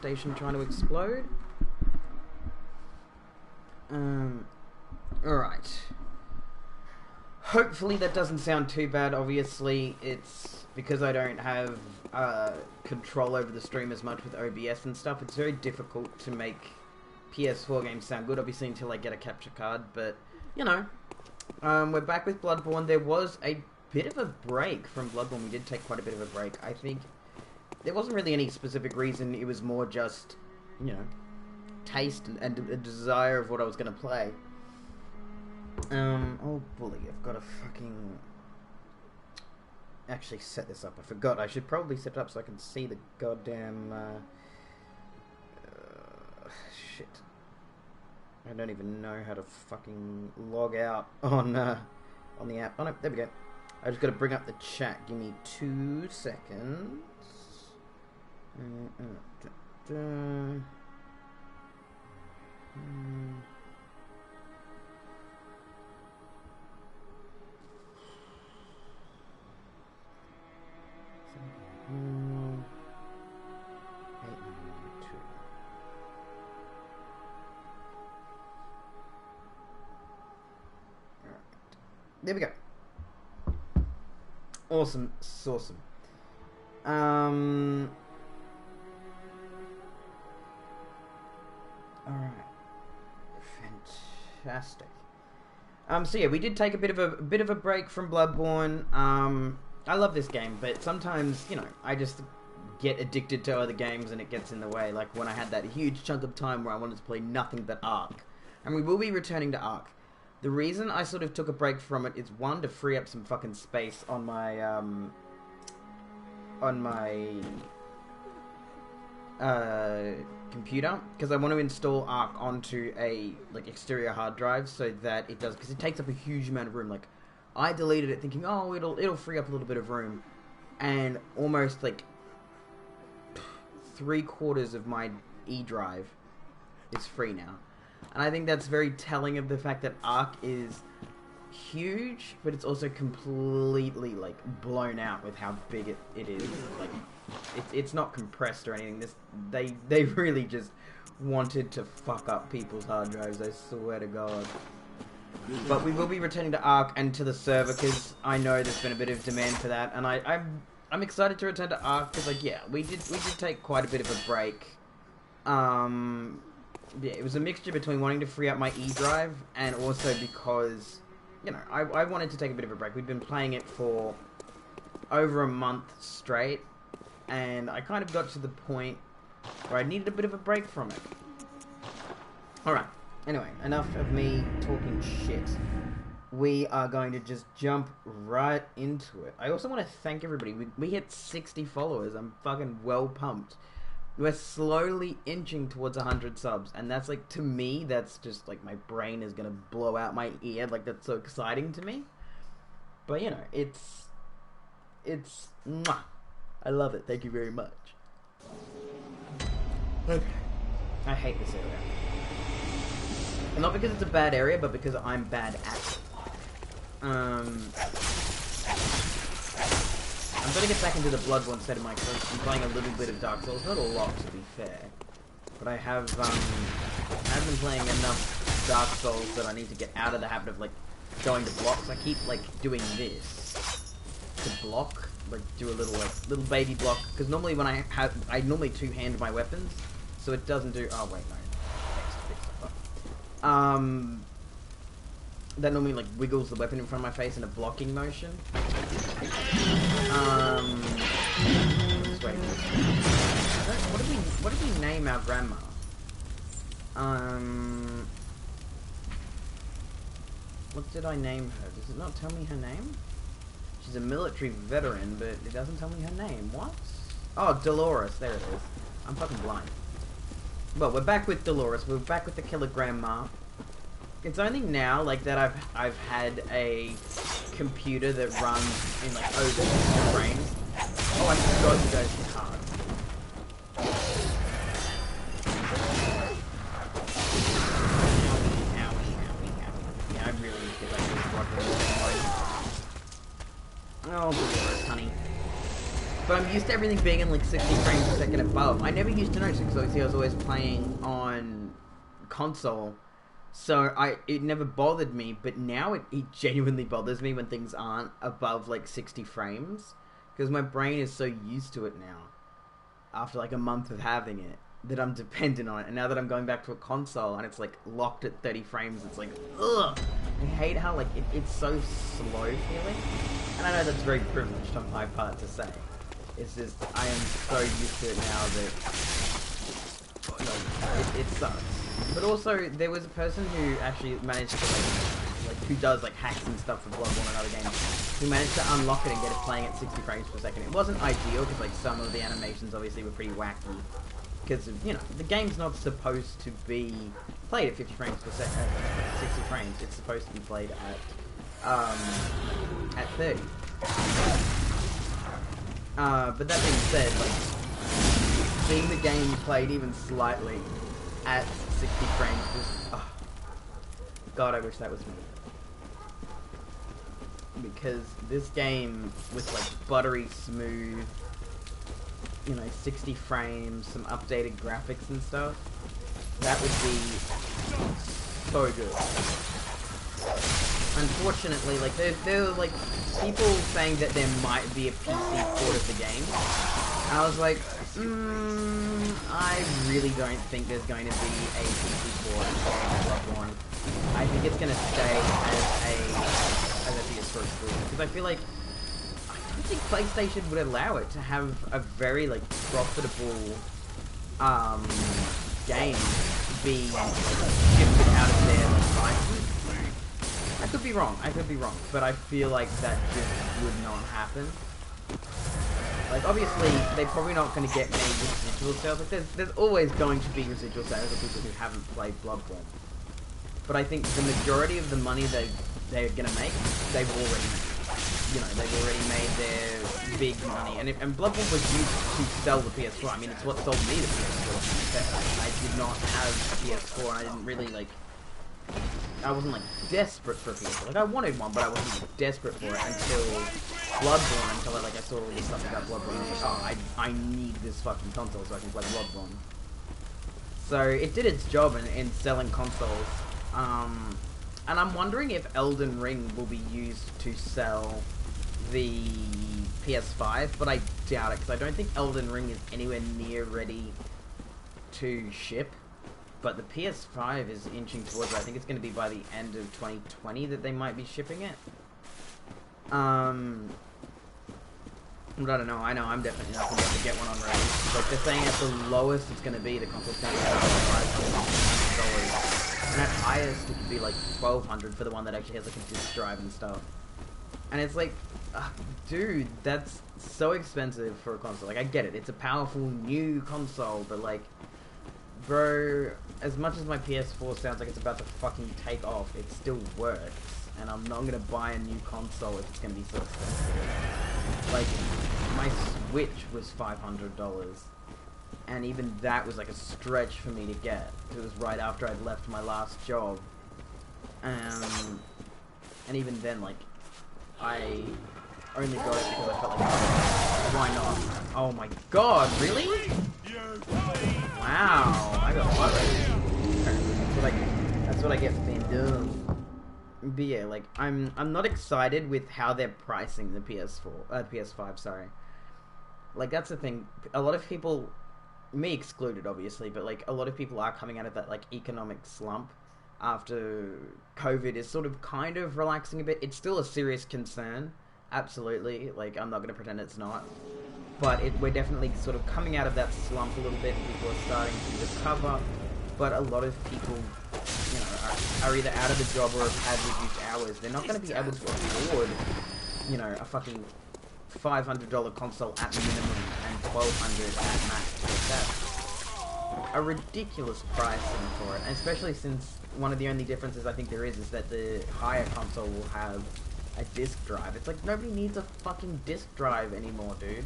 station trying to explode. Alright. Hopefully that doesn't sound too bad. Obviously, it's because I don't have control over the stream as much with OBS and stuff. It's very difficult to make PS4 games sound good, obviously, until I get a capture card. But, you know, we're back with Bloodborne. There was a bit of a break from Bloodborne. We did take quite a bit of a break. I think there wasn't really any specific reason. It was more just, you know, taste and a desire of what I was going to play. Oh, bully, I've got to fucking actually set this up. I forgot. I should probably set it up so I can see the goddamn, shit. I don't even know how to fucking log out on the app. Oh no, there we go. I just got to bring up the chat. Give me 2 seconds. There we go. Awesome, awesome. Alright. Fantastic. So yeah, we did take a bit of a break from Bloodborne. I love this game, but sometimes, you know, I just get addicted to other games and it gets in the way. Like when I had that huge chunk of time where I wanted to play nothing but Ark. And we will be returning to Ark. The reason I sort of took a break from it is, one, to free up some fucking space on my computer, because I want to install Ark onto a exterior hard drive so that it does, because it takes up a huge amount of room. Like, I deleted it thinking, oh, it'll free up a little bit of room, and almost like 3/4 of my E drive is free now. And I think that's very telling of the fact that Ark is huge, but it's also completely, like, blown out with how big it is. Like, it's not compressed or anything. They really just wanted to fuck up people's hard drives, I swear to God. But we will be returning to Ark and to the server, because I know there's been a bit of demand for that, and I'm excited to return to Ark, because, like, yeah, we did take quite a bit of a break. Yeah, it was a mixture between wanting to free up my E drive and also because, you know, I wanted to take a bit of a break. We'd been playing it for over a month straight, and I kind of got to the point where I needed a bit of a break from it. Alright, anyway, enough of me talking shit. We are going to just jump right into it. I also want to thank everybody. We hit 60 followers. I'm fucking well pumped. We're slowly inching towards 100 subs, and that's, like, to me, that's just, like, my brain is gonna blow out my ear. Like, that's so exciting to me. But, you know, it's mwah. I love it. Thank you very much. Okay. I hate this area. And not because it's a bad area, but because I'm bad at it. I'm going to get back into the Bloodborne set of my course. I'm playing a little bit of Dark Souls, not a lot to be fair, but I have been playing enough Dark Souls that I need to get out of the habit of, like, going to blocks. I keep, like, doing this to block, like, do a little baby block, because normally when I normally two-hand my weapons, so it doesn't do, oh wait, no, that normally, like, wiggles the weapon in front of my face in a blocking motion. Just wait. What did we name our grandma? What did I name her? Does it not tell me her name? She's a military veteran, but it doesn't tell me her name. What? Oh, Dolores. There it is. I'm fucking blind. Well, we're back with Dolores. We're back with the killer grandma. It's only now, like, that I've had a computer that runs in, like, over frames. Oh, I forgot you guys hit hard. Owie. Yeah, I really need to get back to this. Oh, Dolores, honey. But I'm used to everything being in like 60 frames a second above. I never used to notice it because obviously I was always playing on console, so it never bothered me. But now it genuinely bothers me when things aren't above like 60 frames, because my brain is so used to it now after like a month of having it that I'm dependent on it. And now that I'm going back to a console and it's like locked at 30 frames, it's like, ugh. I hate how like it's so slow feeling. And I know that's very privileged on my part to say. It's just, I am so used to it now that, like, it sucks. But also, there was a person who actually managed to, like who does, like, hacks and stuff for Bloodborne and other games, who managed to unlock it and get it playing at 60 frames per second. It wasn't ideal, because, like, some of the animations obviously were pretty wacky. Because, you know, the game's not supposed to be played at 50 frames per second, 60 frames. It's supposed to be played at 30. But that being said, like, seeing the game played even slightly at 60 frames just, oh, God, I wish that was me. Because this game was like buttery smooth, you know, 60 frames, some updated graphics and stuff. That would be so good. Unfortunately, like, there were, like, people saying that there might be a PC port of the game. And I was like, I really don't think there's going to be a PC port of Bloodborne. I think it's going to stay as a PS4 exclusive. Because I feel like, I don't think PlayStation would allow it to have a very, like, profitable, game be shifted out of their, like, license. I could be wrong, but I feel like that just would not happen. Like, obviously, they're probably not going to get many residual sales. Like, there's always going to be residual sales of people who haven't played Bloodborne. But I think the majority of the money they're going to make, they've already made. You know, they've already made their big money. And Bloodborne was used to sell the PS4. I mean, it's what sold me the PS4. I did not have a PS4, and I didn't really, like... I wasn't, like, desperate for a PS4. Like, I wanted one, but I wasn't like, desperate for it until Bloodborne, until I saw all this stuff about Bloodborne. And I was like, oh, I need this fucking console so I can play Bloodborne. So, it did its job in selling consoles. And I'm wondering if Elden Ring will be used to sell the PS5, but I doubt it, because I don't think Elden Ring is anywhere near ready to ship. But the PS5 is inching towards it. I think it's going to be by the end of 2020 that they might be shipping it. But I don't know. I know I'm definitely not going to be able to get one on release. Like, they're saying at the lowest it's going to be, the console's going to be $500. And at highest it could be like $1,200 for the one that actually has like a disc drive and stuff. And it's like, dude, that's so expensive for a console. Like, I get it. It's a powerful new console, but like... Bro, as much as my PS4 sounds like it's about to fucking take off, it still works. And I'm not gonna buy a new console if it's gonna be so expensive. Like, my Switch was $500. And even that was like a stretch for me to get. It was right after I'd left my last job. And even then, like, I only got it because I felt like, why not? Oh my god, really? Wow, I got that's what I get for being dumb. But yeah, like, I'm not excited with how they're pricing the PS5, sorry. Like, that's the thing. A lot of people, me excluded obviously, but like a lot of people are coming out of that like economic slump after COVID is sort of kind of relaxing a bit. It's still a serious concern, absolutely. Like, I'm not going to pretend it's not. But we're definitely sort of coming out of that slump a little bit. People are starting to recover. But a lot of people, you know, are either out of the job or have had reduced hours. They're not going to be able to afford, you know, a fucking $500 console at minimum and $1,200 at max. That's a ridiculous pricing for it. And especially since one of the only differences I think there is that the higher console will have a disc drive. It's like, nobody needs a fucking disc drive anymore, dude.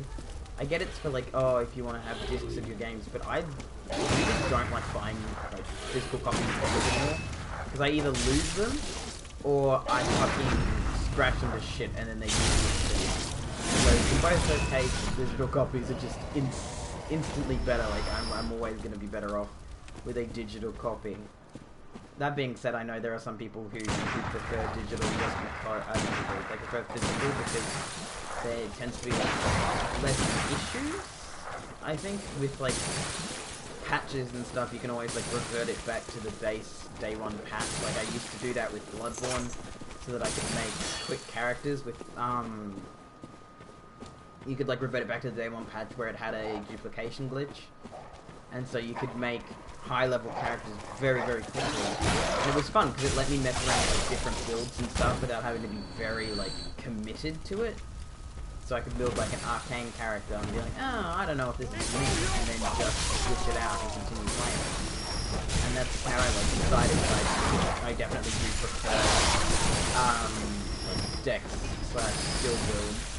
I get it's for like, oh, if you want to have discs of your games, but I really don't like buying like physical copies of games anymore, because I either lose them or I fucking scratch them to shit and then they useless. So in both those cases, digital copies are just instantly better. Like, I'm always going to be better off with a digital copy. That being said, I know there are some people who prefer digital just because, they prefer physical because there tends to be less issues, I think, with like patches and stuff. You can always like revert it back to the base day one patch. Like I used to do that with Bloodborne so that I could make quick characters with you could like revert it back to the day one patch where it had a duplication glitch, and so you could make high level characters very quickly. And it was fun because it let me mess around with like different builds and stuff without having to be very like committed to it. So I could build like an arcane character and be like, oh, I don't know if this is me, and then just switch it out and continue playing. And that's how I like decided that I definitely do prefer like dex / skill builds.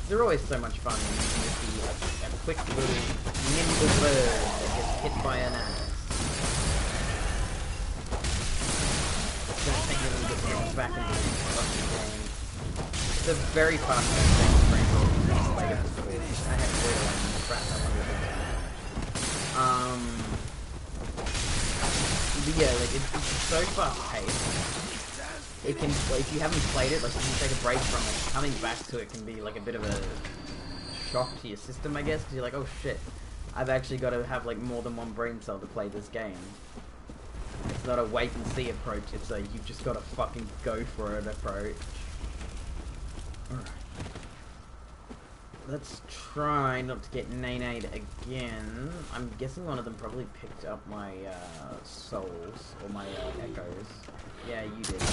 They're always so much fun when you can just be a quick little nimble bird that gets hit by an axe. It's gonna take me a little bit to get back into the fucking game. It's a very fast game frame rate. I had oil and crap I wanted to but yeah, like it's so fast paced. It can, like, if you haven't played it, like, if you take a break from it, coming back to it can be, like, a bit of a shock to your system, I guess, because you're like, oh shit, I've actually got to have, like, more than one brain cell to play this game. It's not a wait-and-see approach, it's a you've just got to fucking go for it approach. Alright. Let's try not to get nay-nayed again. I'm guessing one of them probably picked up my, souls, or my, echoes. Yeah, you did. But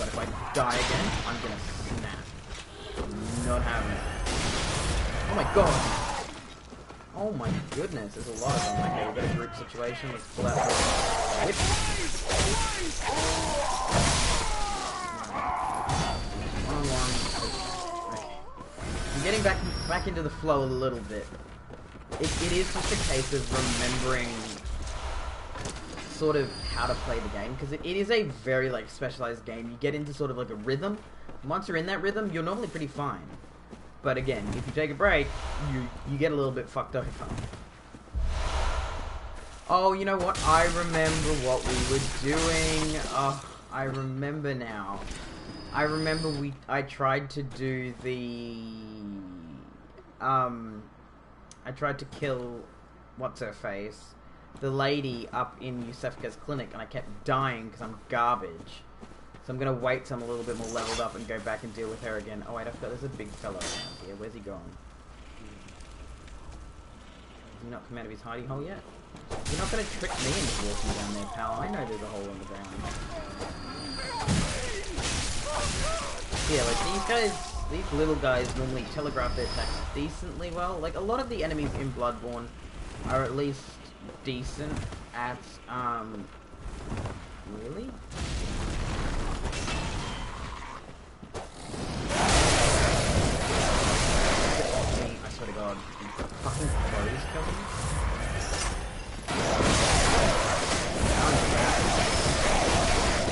if I die again, I'm gonna snap. I'm not having it. Oh my god! Oh my goodness, there's a lot of them. Okay, we've got a group situation. Let's pull out the whip. One. Okay. I'm getting back into the flow a little bit. It is just a case of remembering sort of how to play the game, because it is a very like specialized game. You get into sort of like a rhythm. Once you're in that rhythm, you're normally pretty fine. But again, if you take a break, you get a little bit fucked over. Oh, you know what? I remember what we were doing. Oh, I remember now. I remember I tried to do the I tried to kill what's her face, the lady up in Yusefka's clinic, and I kept dying because I'm garbage. So I'm gonna wait till I'm a little bit more leveled up and go back and deal with her again. Oh wait, I forgot there's a big fella around here. Where's he gone? Has he not come out of his hidey hole yet? You're not gonna trick me into walking down there, pal. I know there's a hole in the ground. Yeah, like these little guys normally telegraph their attacks decently well. Like a lot of the enemies in Bloodborne are at least decent at really? I swear to god, fucking crows coming.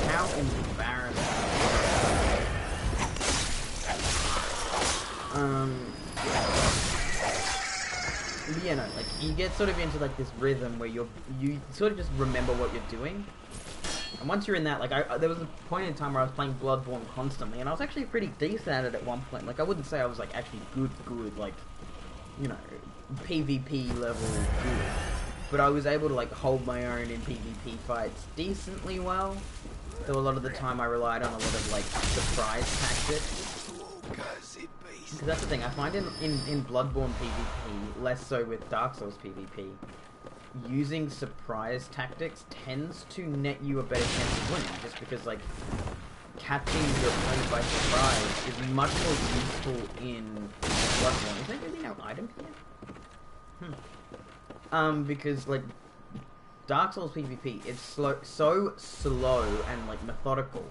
How embarrassing. You know, like you get sort of into like this rhythm where you sort of just remember what you're doing, and once you're in that, like there was a point in time where I was playing Bloodborne constantly, and I was actually pretty decent at it at one point. Like I wouldn't say I was like actually good, like, you know, PvP level good, but I was able to like hold my own in PvP fights decently well. So a lot of the time I relied on a lot of like surprise tactics. Because that's the thing, I find in Bloodborne PvP, less so with Dark Souls PvP, using surprise tactics tends to net you a better chance of winning, just because, like, catching your opponent by surprise is much more useful in Bloodborne. Is there really no item here? Because, like, Dark Souls PvP, it's so slow and, like, methodical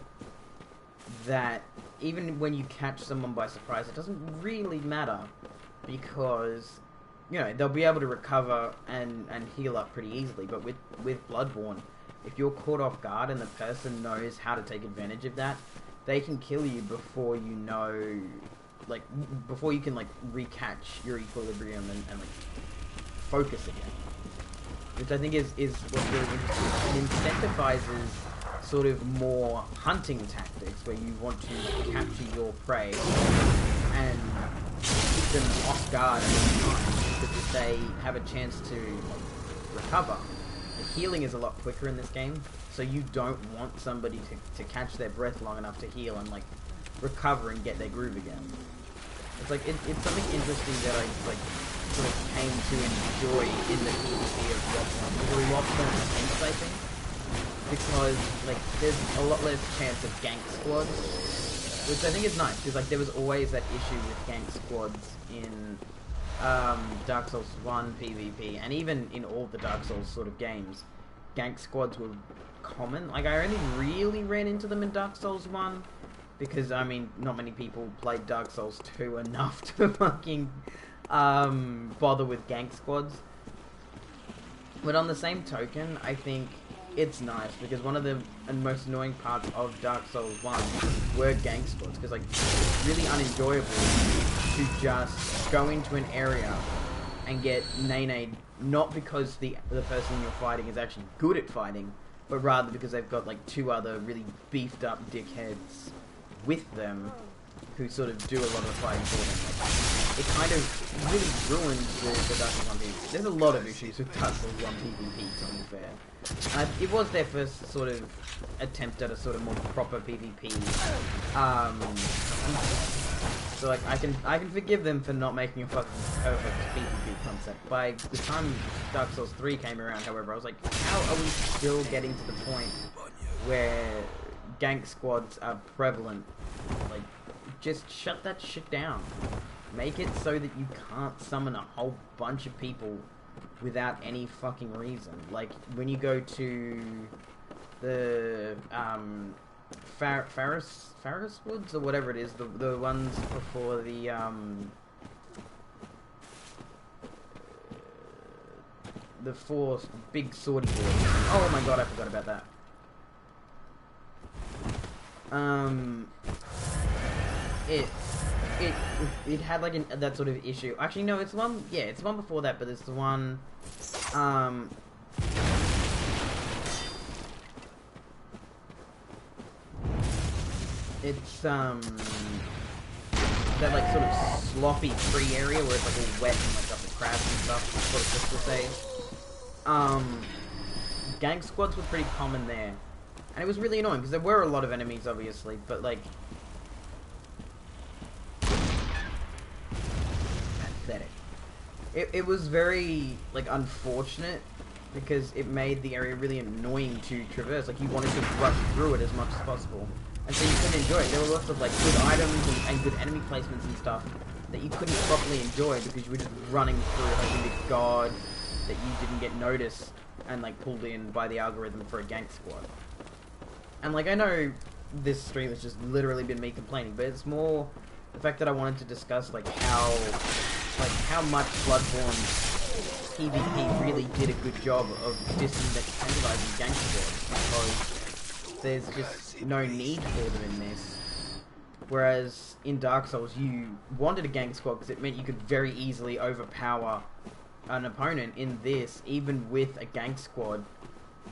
that even when you catch someone by surprise, it doesn't really matter, because, you know, they'll be able to recover and heal up pretty easily. But with Bloodborne, if you're caught off guard and the person knows how to take advantage of that, they can kill you before you know like before you can like recatch your equilibrium and like focus again, which I think is what's really interesting. It incentivizes sort of more hunting tactics where you want to capture your prey and keep them off guard at all times, because if they have a chance to recover, the healing is a lot quicker in this game, so you don't want somebody to catch their breath long enough to heal and like recover and get their groove again. It's like it's something interesting that I like sort of came to enjoy in the PvP of Bloodborne. There's a lot more intense, I think, because like there's a lot less chance of gank squads, which I think is nice, because like there was always that issue with gank squads in Dark Souls 1 PvP, and even in all the Dark Souls sort of games, gank squads were common. Like I only really ran into them in Dark Souls 1, because I mean not many people played Dark Souls 2 enough to fucking bother with gank squads. But on the same token, I think it's nice, because one of the most annoying parts of Dark Souls 1 were gank squads, because like it's really unenjoyable to just go into an area and get nay-nayed, not because the person you're fighting is actually good at fighting, but rather because they've got like two other really beefed up dickheads with them who sort of do a lot of the fighting for them. Like, it kind of really ruins the Dark Souls 1 PvP. There's a lot of issues with Dark Souls 1 PvP, to be fair. It was their first sort of attempt at a sort of more proper PvP. So like I can forgive them for not making a fucking perfect PvP concept. By the time Dark Souls 3 came around, however, I was like, how are we still getting to the point where gank squads are prevalent? Like, just shut that shit down. Make it so that you can't summon a whole bunch of people without any fucking reason. Like, when you go to the, Ferris Woods, or whatever it is, the ones before the four big swordy boys. Oh my god, I forgot about that. It had like that sort of issue. Actually, no, it's one. Yeah, it's one before that, but it's the one. It's that like sort of sloppy tree area where it's like all wet and like got the crabs and stuff. That's what it's supposed to say. Gank squads were pretty common there, and it was really annoying because there were a lot of enemies, obviously, but like. Pathetic. It was very like unfortunate because it made the area really annoying to traverse. Like you wanted to rush through it as much as possible, and so you couldn't enjoy it. There were lots of like good items and good enemy placements and stuff that you couldn't properly enjoy because you were just running through it hoping to God that you didn't get noticed and like pulled in by the algorithm for a gank squad. And like I know this stream has just literally been me complaining, but it's more the fact that I wanted to discuss like how much Bloodborne PvP really did a good job of disincentivizing gank squads, because there's just no need for them in this. Whereas in Dark Souls you wanted a gank squad because it meant you could very easily overpower an opponent. In this, even with a gank squad,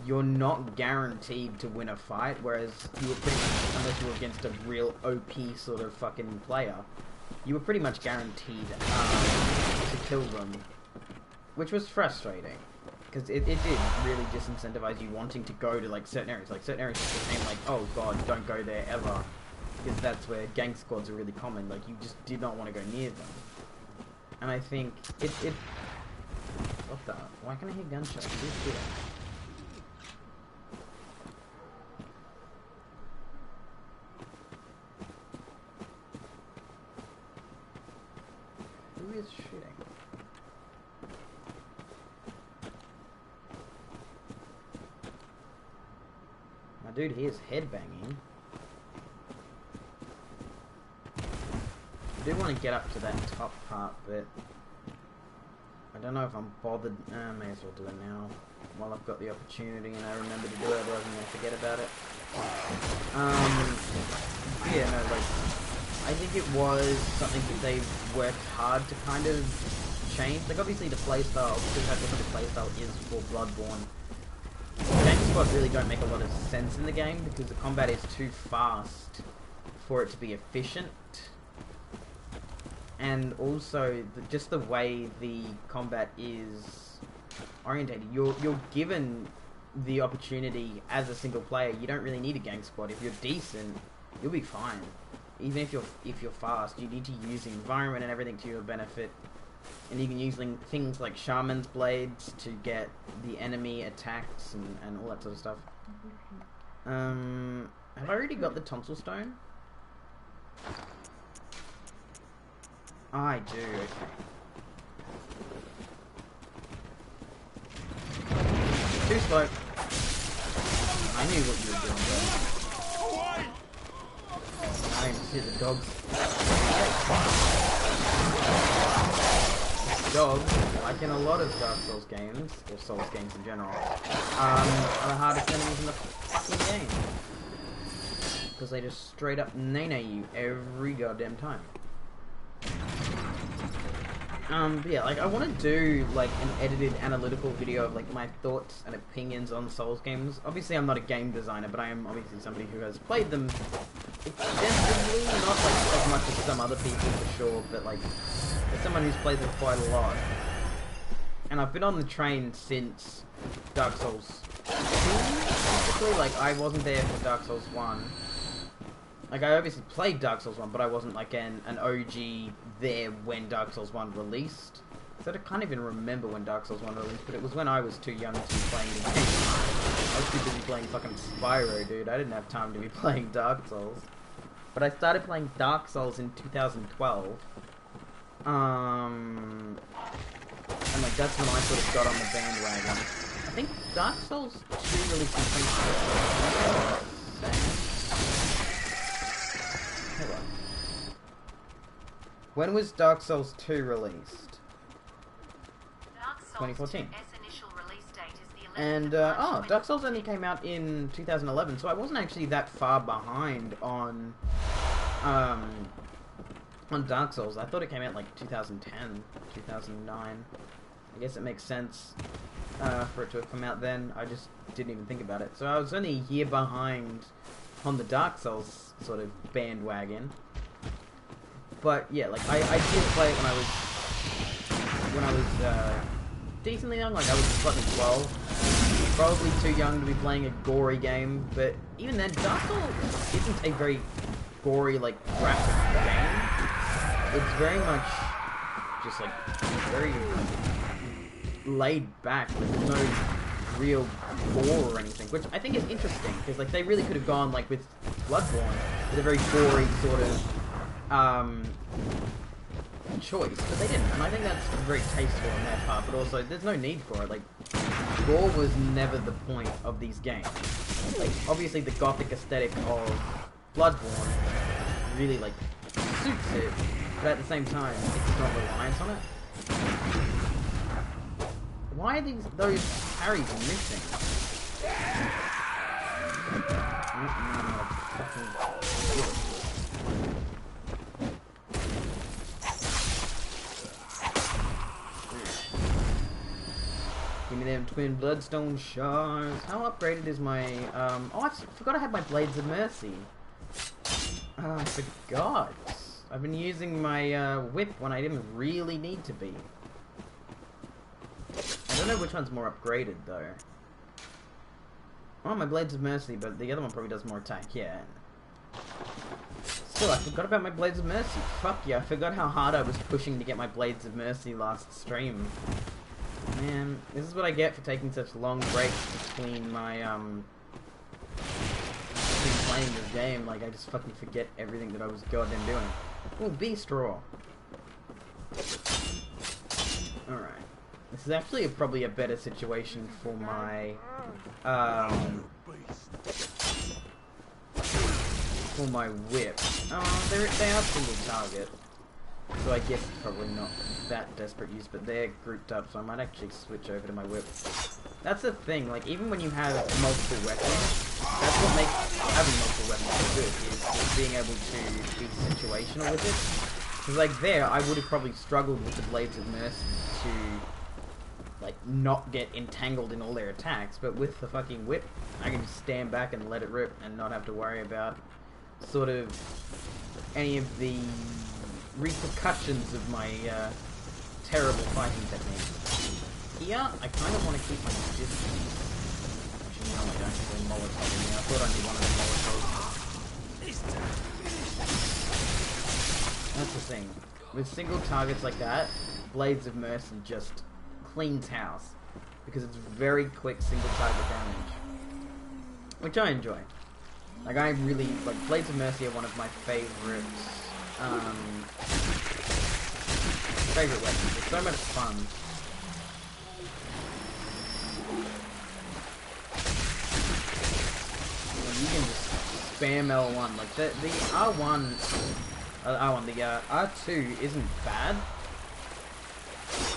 you're not guaranteed to win a fight, whereas you were pretty much, unless you were against a real OP sort of fucking player, you were pretty much guaranteed to kill them, which was frustrating, because it did really disincentivize you wanting to go to like certain areas. Like certain areas just became like, oh god, don't go there ever, because that's where gank squads are really common. Like you just did not want to go near them. And I think it what the? Why can I hear gunshots? Who's shooting? Who is shooting? My dude here's headbanging. I do want to get up to that top part, but I don't know if I'm bothered. I may as well do it now while I've got the opportunity and I remember to do it, otherwise I'm going to forget about it. Yeah, no, like, I think it was something that they worked hard to kind of change. Like, obviously the playstyle, because that's what the playstyle is for Bloodborne. Game spots really don't make a lot of sense in the game because the combat is too fast for it to be efficient. And also, just the way the combat is orientated, you're given the opportunity as a single player. You don't really need a gang squad. If you're decent, you'll be fine. Even if you're fast, you need to use the environment and everything to your benefit. And you can use things like Shaman's Blades to get the enemy attacks and all that sort of stuff. Have I already got the Tonsil Stone? I do, okay. Too slow. I knew what you were doing, though. I didn't see the dogs. Dogs, like in a lot of Dark Souls games, or Souls games in general, are the hardest enemies in the fucking game. Because they just straight up nay you every goddamn time. But yeah, like, I want to do, like, an edited analytical video of, like, my thoughts and opinions on Souls games. Obviously, I'm not a game designer, but I am obviously somebody who has played them extensively, not, like, as much as some other people, for sure, but, like, as someone who's played them quite a lot. And I've been on the train since Dark Souls 2, basically. Like, I wasn't there for Dark Souls 1. Like, I obviously played Dark Souls 1, but I wasn't, like, an OG there when Dark Souls 1 released. So I can't even remember when Dark Souls 1 released, but it was when I was too young to be playing the game. I was too busy playing fucking Spyro, dude. I didn't have time to be playing Dark Souls. But I started playing Dark Souls in 2012. And, like, that's when I sort of got on the bandwagon. I think Dark Souls 2 released in 2014. When was Dark Souls 2 released? 2014. And, oh, Dark Souls only came out in 2011, so I wasn't actually that far behind on Dark Souls. I thought it came out like 2010, 2009. I guess it makes sense for it to have come out then. I just didn't even think about it. So I was only a year behind on the Dark Souls sort of bandwagon. But yeah, like I did play it when I was decently young. Like I was fucking 12, probably too young to be playing a gory game. But even then, Dark Souls isn't a very gory, like, graphic game. It's very much just like very laid back with no real gore or anything, which I think is interesting because like they really could have gone like with Bloodborne with a very gory sort of choice, but they didn't, and I think that's very tasteful on their part, but also there's no need for it. Like, gore was never the point of these games. Like, obviously the gothic aesthetic of Bloodborne really, like, suits it, but at the same time, it's not reliant on it. Why are those parries missing? Give me them twin bloodstone shards. How upgraded is my, oh, I forgot I had my Blades of Mercy. Oh, I forgot. I've been using my, whip when I didn't really need to be. I don't know which one's more upgraded, though. Oh, my Blades of Mercy, but the other one probably does more attack, yeah. Still, I forgot about my Blades of Mercy. Fuck yeah, I forgot how hard I was pushing to get my Blades of Mercy last stream. Man, this is what I get for taking such long breaks between my, between playing this game. Like, I just fucking forget everything that I was goddamn doing. Ooh, bee straw. Alright. This is actually probably a better situation for my, whip. Oh, they are single target. So I guess it's probably not that desperate use, but they're grouped up, so I might actually switch over to my whip. That's the thing, like, even when you have multiple weapons, that's what makes having multiple weapons so good, is being able to be situational with it. Because, like, there, I would have probably struggled with the Blades of Mercy to, like, not get entangled in all their attacks, but with the fucking whip, I can just stand back and let it rip and not have to worry about sort of any of the repercussions of my terrible fighting technique. Here, I kind of want to keep my distance. Actually, no, I don't. There's a Molotov in here. I thought I knew one of the Molotovs. That's the thing. With single targets like that, Blades of Mercy just cleans house. Because it's very quick single target damage. Which I enjoy. Like, I really... Like, Blades of Mercy are one of my favourite... favorite weapons. It's so much fun. You can just spam L1. Like the R2 isn't bad.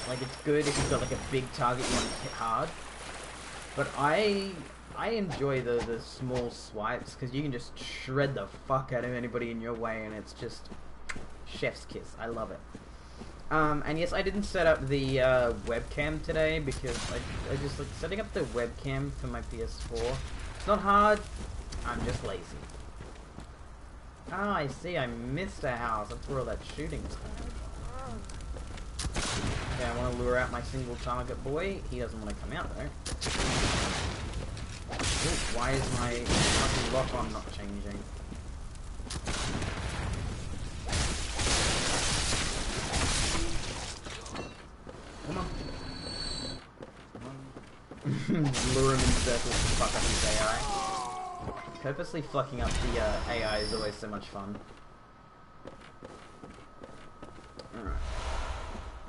Like it's good if you've got like a big target you want to hit hard. But I enjoy the small swipes because you can just shred the fuck out of anybody in your way, and it's just chef's kiss. I love it. And yes, I didn't set up the webcam today because I just like setting up the webcam for my PS4. It's not hard. I'm just lazy. Ah, I see. I missed a house. That's where all that shooting was going. Okay, I want to lure out my single target boy. He doesn't want to come out though. Ooh, why is my fucking lock on not changing? Come on. Lure him in circles to fuck up his AI. Purposely fucking up the AI is always so much fun. Alright.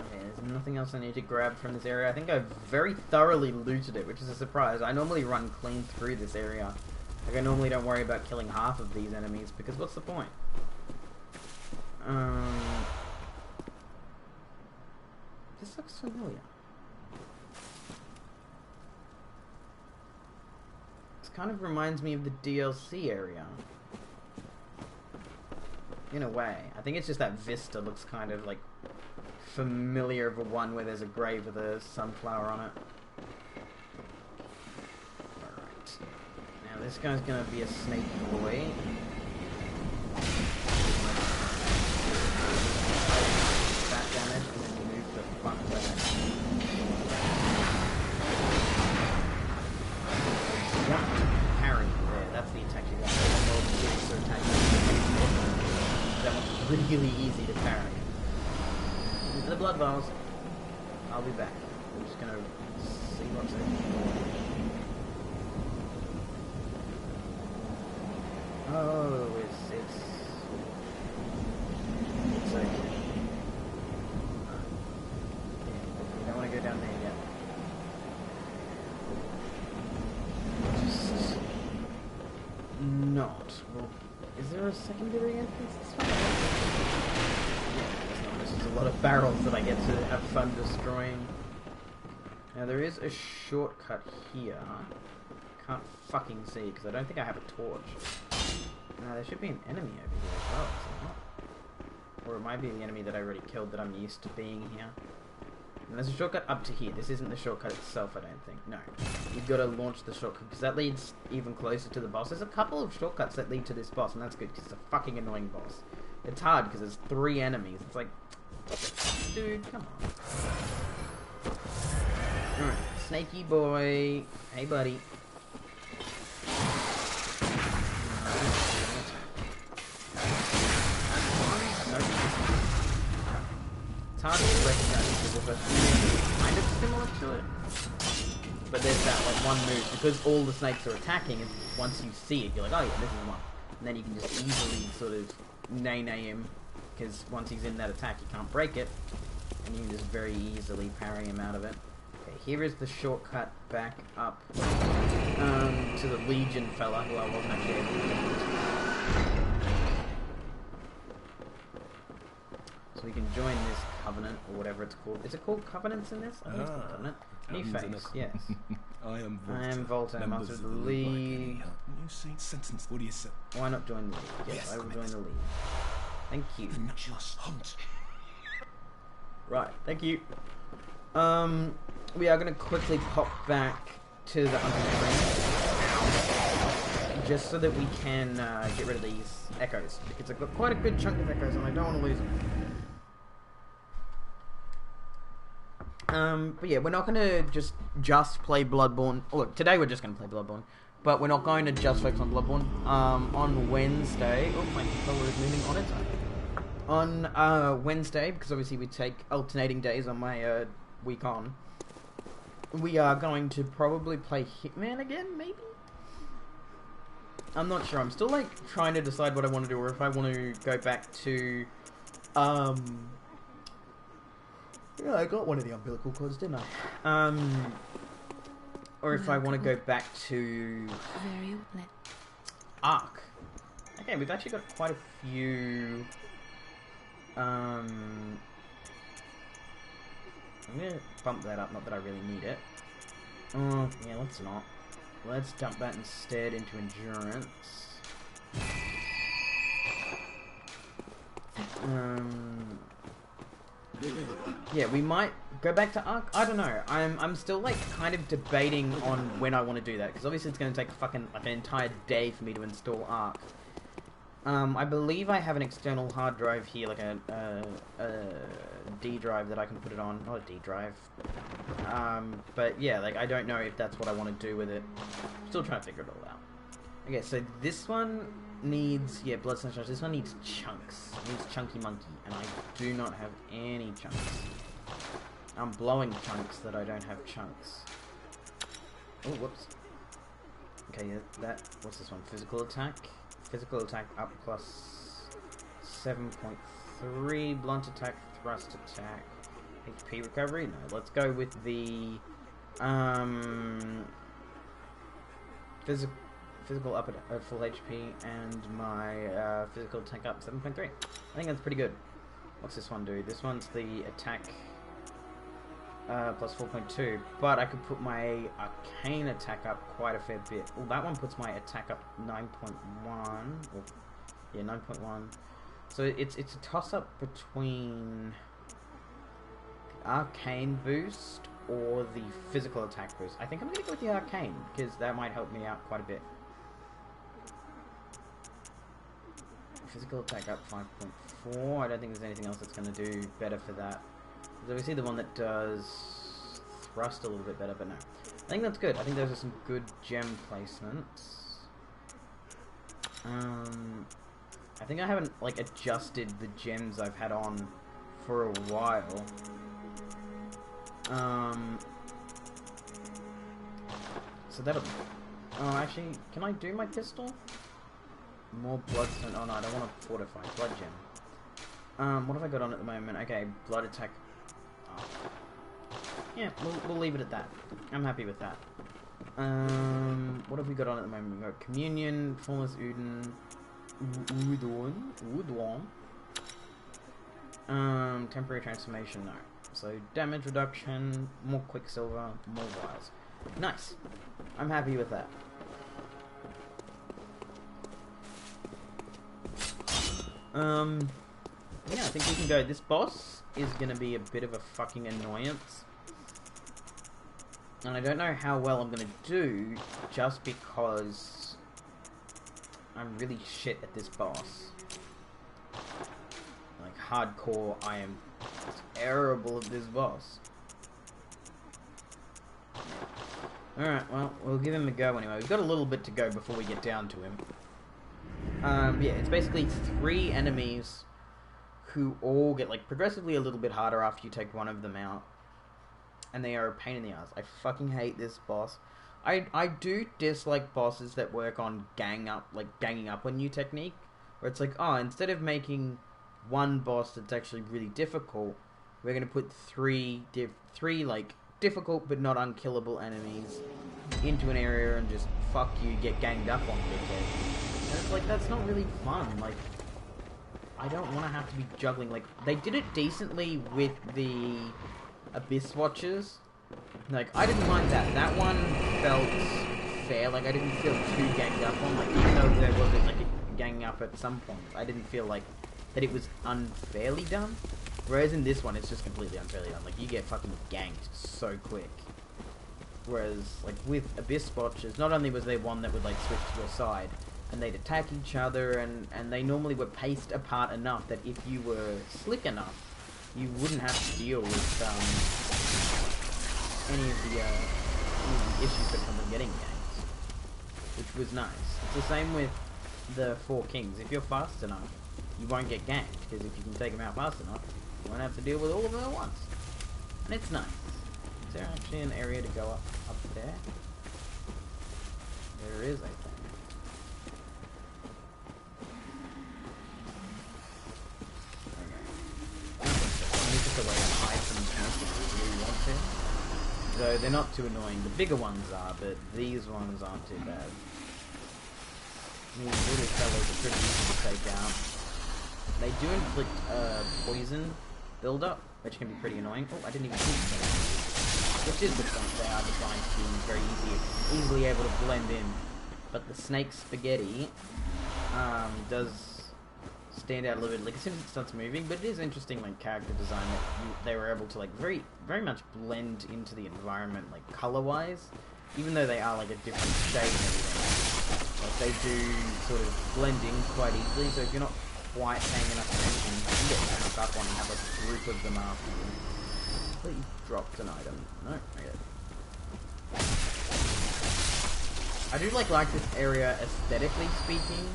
Okay, there's nothing else I need to grab from this area. I think I've very thoroughly looted it, which is a surprise. I normally run clean through this area. Like, I normally don't worry about killing half of these enemies, because what's the point? This looks familiar. Kind of reminds me of the DLC area. In a way. I think it's just that vista looks kind of like familiar of a one where there's a grave with a sunflower on it. Alright. Now this guy's gonna be a snake boy. That damage and then move the fuck back. That's the attack you want. That one's really easy to parry. The blood vials. I'll be back. I'm just gonna see what's in. Oh, it's okay. You don't want to go down there yet. Not. Well, is there a secondary entrance this way? Yeah, there's not. There's just a lot of barrels that I get to have fun destroying. Now there is a shortcut here. Can't fucking see because I don't think I have a torch. Now there should be an enemy over here as well, is there not? Or it might be the enemy that I already killed that I'm used to being here. And there's a shortcut up to here. This isn't the shortcut itself, I don't think. No. You've got to launch the shortcut, because that leads even closer to the boss. There's a couple of shortcuts that lead to this boss, and that's good, because it's a fucking annoying boss. It's hard, because there's 3 enemies. It's like... Dude, come on. Alright. Snaky boy. Hey, buddy. It's hard to recognize because there's a kind of similar to it. But there's that like one move, because all the snakes are attacking, and once you see it, you're like, oh yeah, this is one. And then you can just easily sort of nay-nay him, because once he's in that attack, you can't break it, and you can just very easily parry him out of it. Okay, here is the shortcut back up to the Legion fella, who I wasn't actually able to defeat. So we can join this Covenant, or whatever it's called. Is it called Covenants in this? I think it's called Covenant. New face, yes. I am Volta, Master of the League. You say sentence. What do you say? Why not join the League? Yes, I will join the League. Thank you. Just hunt. Right, thank you. We are going to quickly pop back to the hunting screen, just so that we can get rid of these echoes, because I've got quite a good chunk of echoes and I don't want to lose them. But yeah, we're not going to just play Bloodborne. Oh, look, today we're just going to play Bloodborne, but we're not going to just focus on Bloodborne. On Wednesday, oh, my controller is moving on its own. On Wednesday, because obviously we take alternating days on my week on, we are going to probably play Hitman again, maybe? I'm not sure. I'm still like trying to decide what I want to do, or if I want to go back to yeah, I got one of the umbilical cords, didn't I? Or if I want to go back to Ark. Okay, we've actually got quite a few. I'm gonna bump that up, not that I really need it. Oh, yeah, let's not. Let's dump that instead into endurance. Yeah, we might go back to Ark. I don't know. I'm still like kind of debating on when I want to do that, because obviously it's going to take fucking like an entire day for me to install Ark. I believe I have an external hard drive here, like a D drive that I can put it on. Not a D drive. But yeah, like I don't know if that's what I want to do with it. Still trying to figure it all out. Okay, so this one needs, yeah, blood sunshine. This one needs chunks. It needs chunky monkey, and I do not have any chunks. I'm blowing chunks that I don't have chunks. Oh, whoops. Okay, that, what's this one? Physical attack. Physical attack up plus 7.3. Blunt attack, thrust attack, HP recovery. No, let's go with the physical up at full HP, and my physical attack up 7.3. I think that's pretty good. What's this one do? This one's the attack plus 4.2, but I could put my arcane attack up quite a fair bit. Well, that one puts my attack up 9.1. Or, yeah, 9.1. So it's a toss-up between the arcane boost or the physical attack boost. I think I'm going to go with the arcane, because that might help me out quite a bit. Physical attack up 5.4. I don't think there's anything else that's going to do better for that. Obviously the one that does thrust a little bit better, but no. I think that's good. I think those are some good gem placements. I think I haven't like adjusted the gems I've had on for a while. So that'll. Oh, actually, can I do my pistol? More bloodstone. Oh no, I don't want to fortify. Blood gem. What have I got on at the moment? Okay, blood attack. Yeah, we'll leave it at that. I'm happy with that. What have we got on at the moment? We've got Communion, Formless Udon, Temporary Transformation, no. So, damage reduction, more Quicksilver, more Wires. Nice. I'm happy with that. Yeah, I think we can go. This boss is going to be a bit of a fucking annoyance. And I don't know how well I'm going to do, just because I'm really shit at this boss. Like, hardcore, I am terrible at this boss. Alright, well, we'll give him a go anyway. We've got a little bit to go before we get down to him. Yeah, it's basically 3 enemies who all get like progressively a little bit harder after you take one of them out, and they are a pain in the ass. I fucking hate this boss. I do dislike bosses that work on ganging up on you technique, where it's like, oh, instead of making one boss that's actually really difficult, we're gonna put three like difficult but not unkillable enemies into an area and just fuck you, get ganged up on, dickhead. And it's like, that's not really fun. Like, I don't want to have to be juggling. Like, they did it decently with the Abyss Watchers. Like, I didn't mind that. That felt fair. Like, I didn't feel too ganged up on. Like, even though there wasn't, like, a ganging up at some points, I didn't feel like that it was unfairly done. Whereas in this one, it's just completely unfairly done. Like, you get fucking ganked so quick. Whereas, like, with Abyss Botchers, not only was there one that would, like, switch to your side, and they'd attack each other, and they normally were paced apart enough that if you were slick enough, you wouldn't have to deal with, any of the issues that come with getting ganked. Which was nice. It's the same with the Four Kings. If you're fast enough, you won't get ganked, because if you can take them out fast enough, you won't have to deal with all of them at once. And it's nice. Is there actually an area to go up there? There is, I think. Okay. This is the way to hide from most if you really want to. Though they're not too annoying. The bigger ones are, but these ones aren't too bad. These little fellows are pretty easy to take out. They do inflict poison build-up, which can be pretty annoying. Oh, I didn't even see them. Which is the point, they are designed to be very easily able to blend in. But the snake spaghetti does stand out a little bit, like as soon as it starts moving, but it is interesting, like, character design that they were able to, like, very much blend into the environment, like, color-wise, even though they are, like, a different shade and everything. Like, they do sort of blend in quite easily, so if you're not quite paying enough attention, you can get snuck up on and have, like, a group of them after you. Please dropped an item. No, okay. I do like this area aesthetically speaking,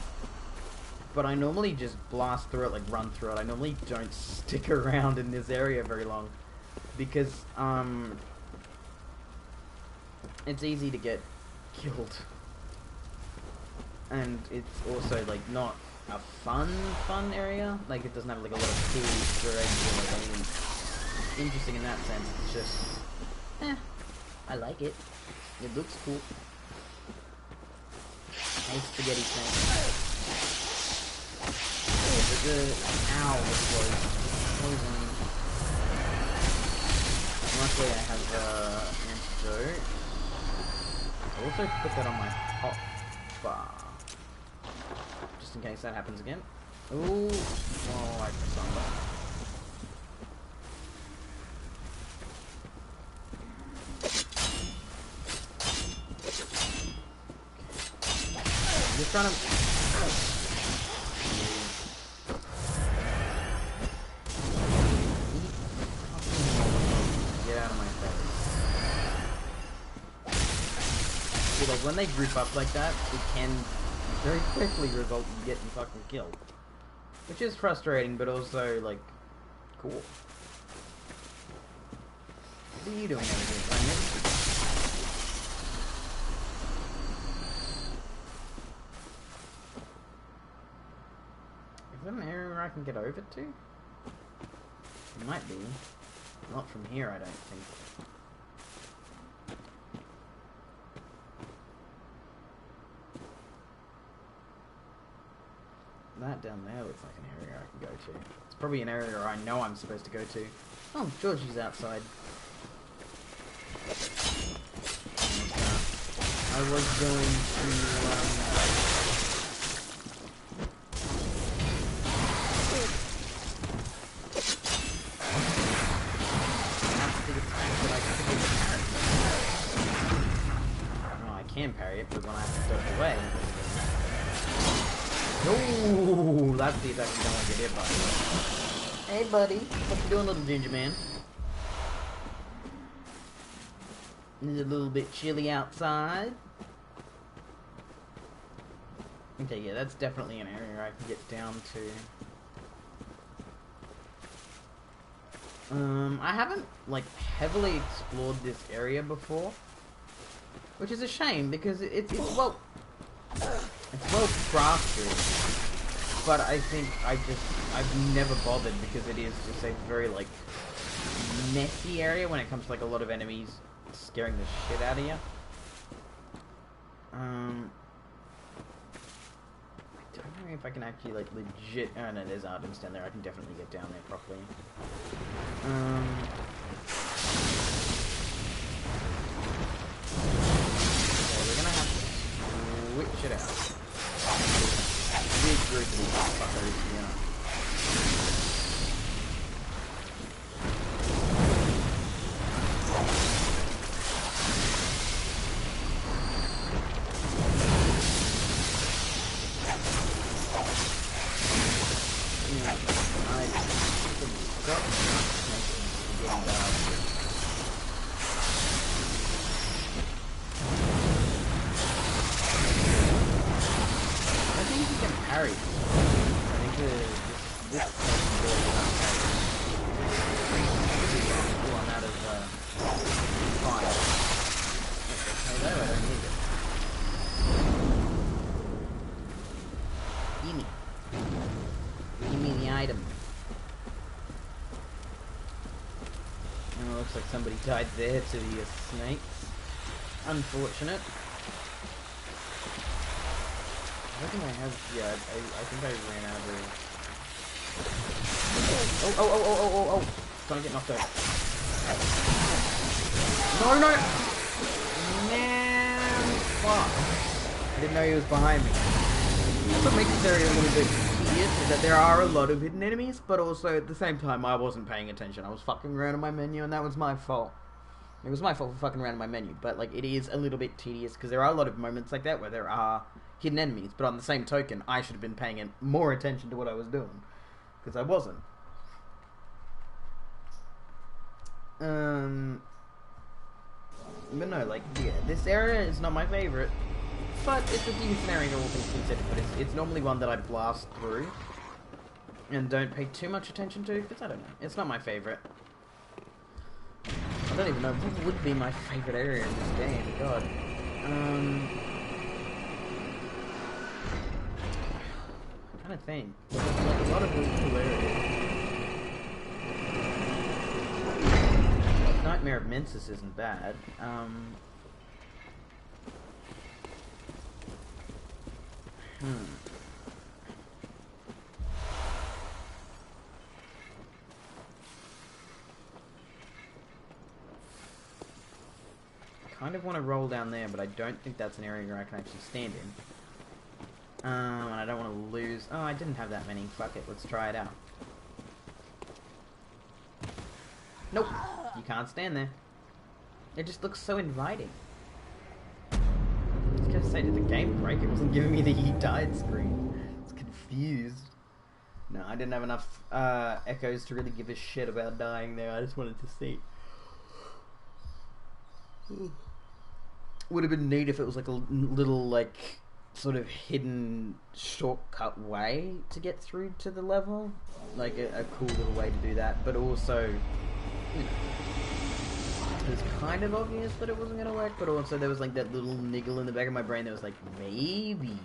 but I normally just blast through it, like run through it. I normally don't stick around in this area very long because it's easy to get killed, and it's also like not a fun area. Like, it doesn't have like a lot of cool Easter eggs or like anything interesting in that sense. It's just, I like it. It looks cool. Hey, spaghetti snake. Oh, but the owl was poison. Luckily, I have antidote. I'll also put that on my hot bar, just in case that happens again. Ooh, oh, I pressed on button. Just trying to. Get out of my face. See, like when they group up like that, it can very quickly result in getting fucking killed, which is frustrating, but also like cool. What are you doing over here, Daniel? Is that an area where I can get over to? It might be. Not from here, I don't think. That down there looks like an area I can go to. It's probably an area I know I'm supposed to go to. Oh, Georgie's outside. I was going to, well, I can parry it, but when I have to step away. Oh, that's the attack you don't want to get hit by. Hey, buddy. What you doing, little ginger man? It's a little bit chilly outside. Okay, yeah, that's definitely an area I can get down to. I haven't, like, heavily explored this area before, which is a shame because it's well crafted, but I think I've never bothered because it is just a very, like, messy area when it comes to, like, a lot of enemies scaring the shit out of you. I don't know if I can actually, like, legit. Oh no, there's items down there. I can definitely get down there properly. shit out. Big group of these fuckers, yeah. Looks like somebody died there to the snakes. Unfortunate. I think I have. Yeah, I think I ran out of. Oh! Don't get knocked out. No! Man, fuck! I didn't know he was behind me. That's what makes this area a little bit tedious, is that there are a lot of hidden enemies, but also at the same time I wasn't paying attention. I was fucking around in my menu, and that was my fault. It was my fault for fucking around in my menu, but like it is a little bit tedious because there are a lot of moments like that where there are hidden enemies, but on the same token, I should have been paying more attention to what I was doing because I wasn't. But no, like, yeah, this area is not my favorite. But it's a decent area all things considered, but it's normally one that I blast through and don't pay too much attention to, because I don't know, it's not my favourite. I don't even know what would be my favourite area in this game, god. I'm trying to think. There's like a lot of really cool areas. Like, Nightmare of Mensis isn't bad. I kind of want to roll down there, but I don't think that's an area where I can actually stand in. And I don't want to lose... Oh, I didn't have that many. Fuck it, let's try it out. Nope, you can't stand there. It just looks so inviting. I was going to say, did the game break? It wasn't giving me the "he died" screen. I was confused. No, I didn't have enough echoes to really give a shit about dying there. I just wanted to see. Would have been neat if it was like a little, like, sort of hidden shortcut way to get through to the level. Like a cool little way to do that. But also, you know, it was kind of obvious that it wasn't going to work, but also there was like that little niggle in the back of my brain that was like, maybe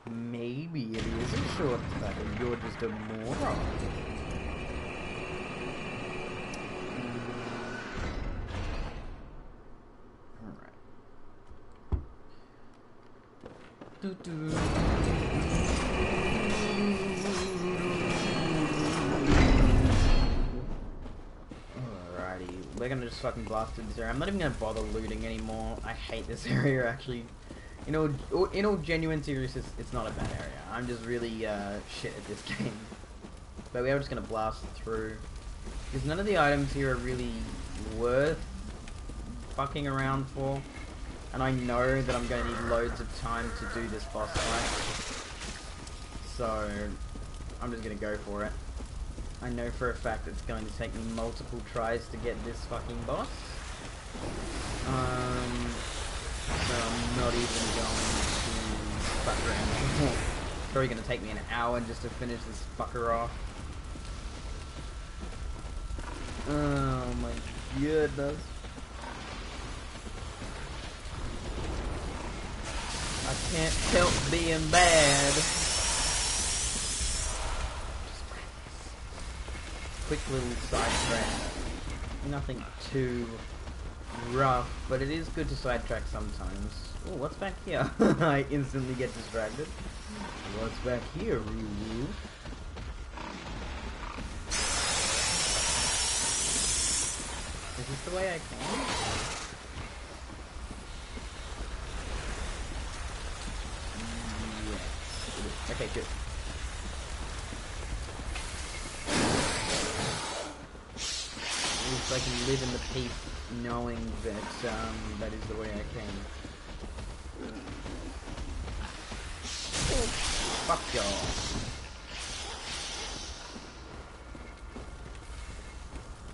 it is a shortcut and you're just a moron. Alrighty, we're gonna just fucking blast through this area. I'm not even gonna bother looting anymore. I hate this area, actually. In all genuine seriousness, it's not a bad area. I'm just really shit at this game. But we are just gonna blast through. Because none of the items here are really worth fucking around for. And I know that I'm going to need loads of time to do this boss fight. So, I'm just going to go for it. I know for a fact it's going to take me multiple tries to get this fucking boss. So I'm not even going to fuck around anymore. It's probably going to take me an hour just to finish this fucker off. Oh my goodness. I can't help being bad. Quick little sidetrack. Nothing too rough, but it is good to sidetrack sometimes. Oh, what's back here? I instantly get distracted. What's back here, Roo? Is this the way I can? Okay, good. At least I can live in the peace knowing that that is the way I can. Fuck y'all.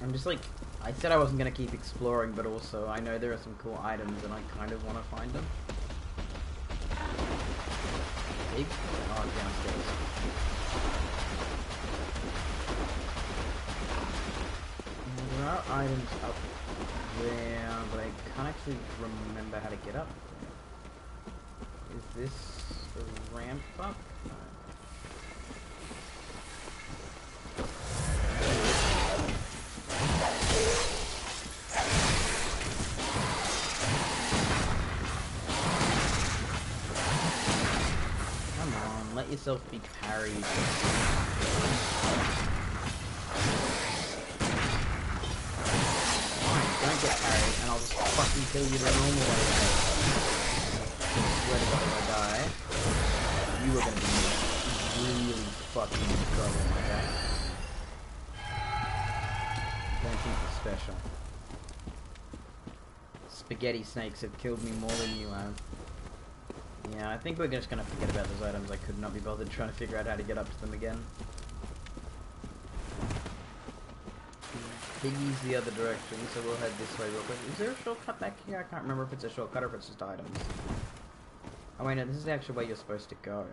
I'm just like, I said I wasn't going to keep exploring, but also I know there are some cool items and I kind of want to find them. Big? Oh, downstairs. There are items up there, but I can't actually remember how to get up there. Is this the ramp up? No. Let yourself be parried. Fine, don't get parried, and I'll just fucking kill you the normal way. I swear to God, if I die, you are gonna be really fucking in trouble like that. Don't think you're special. Spaghetti snakes have killed me more than you have. Yeah, I think we're just gonna forget about those items. I could not be bothered trying to figure out how to get up to them again. Piggy's the other direction, so we'll head this way real quick. Is there a shortcut back here? I can't remember if it's a shortcut or if it's just items. Oh wait, no, this is the actual way you're supposed to go.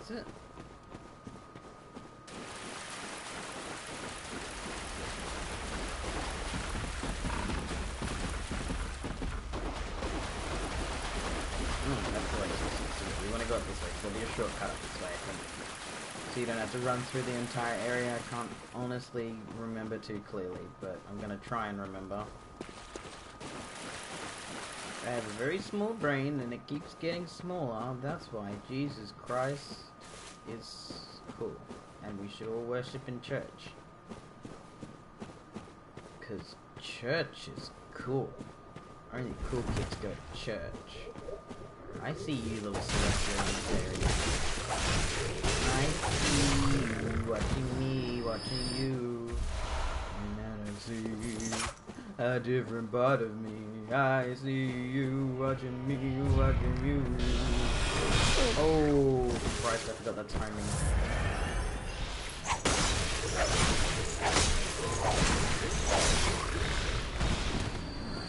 Is it? Go up this way, so there'll be a shortcut up this way, I think. So you don't have to run through the entire area. I can't honestly remember too clearly, but I'm gonna try and remember. I have a very small brain, and it keeps getting smaller. That's why Jesus Christ is cool, and we should all worship in church. Because church is cool. Only cool kids go to church. I see you, little celestial area. I see you watching me, watching you. And I see a different part of me. I see you watching me, watching you. Oh, Christ, I forgot that timing.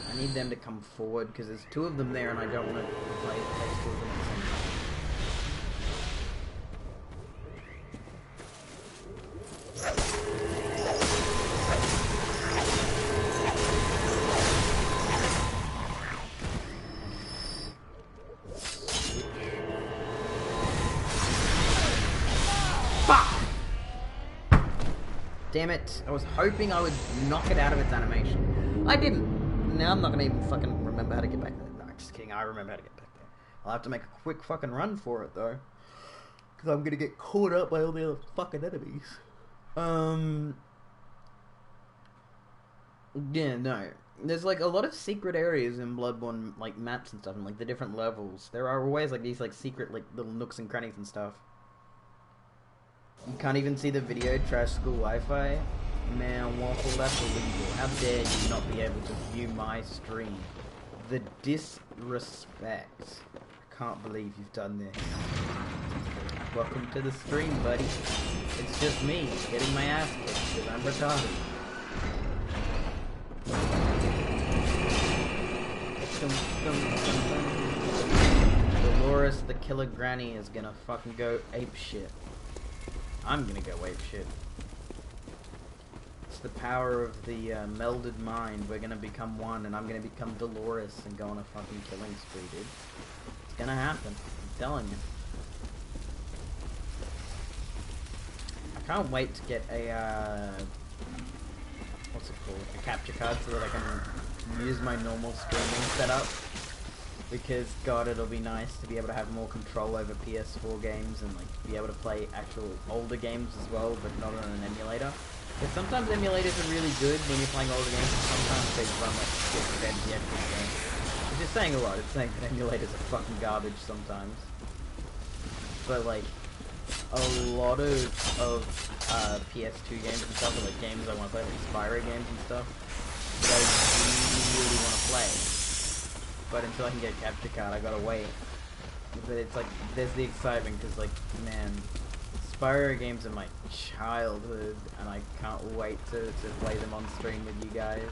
I need them to come forward because there's two of them there and I don't want to play two of them at the same time. Fuck! Damn it, I was hoping I would knock it out of its animation. I didn't. Now I'm not gonna even fucking remember how to get back there. No, just kidding, I remember how to get back there. I'll have to make a quick fucking run for it though. Because I'm gonna get caught up by all the other fucking enemies. Yeah, no. There's like a lot of secret areas in Bloodborne, like maps and stuff, and like the different levels. There are always like these like secret like little nooks and crannies and stuff. You can't even see the video, trash school Wi-Fi. Man, Waffle, that's illegal. How dare you not be able to view my stream? The disrespect. I can't believe you've done this. Welcome to the stream, buddy. It's just me, getting my ass kicked because I'm retarded. Dolores the Killer Granny is gonna fucking go apeshit. I'm gonna go apeshit. It's the power of the melded mind. We're gonna become one, and I'm gonna become Dolores and go on a fucking killing spree, dude. It's gonna happen. I'm telling you. I can't wait to get a what's it called? A capture card so that I can use my normal streaming setup. Because God, it'll be nice to be able to have more control over PS4 games and like be able to play actual older games as well, but not on an emulator. Because sometimes emulators are really good when you're playing older games, and sometimes they run like shit compared to the actual game. Which is saying a lot. It's saying that emulators are fucking garbage sometimes. But like, a lot of PS2 games and stuff, or like games I want to play, like Spyro games and stuff, that I really want to play. But until I can get a capture card, I gotta wait. But it's like, there's the excitement, because like, man, Spyro games are my childhood, and I can't wait to play them on stream with you guys.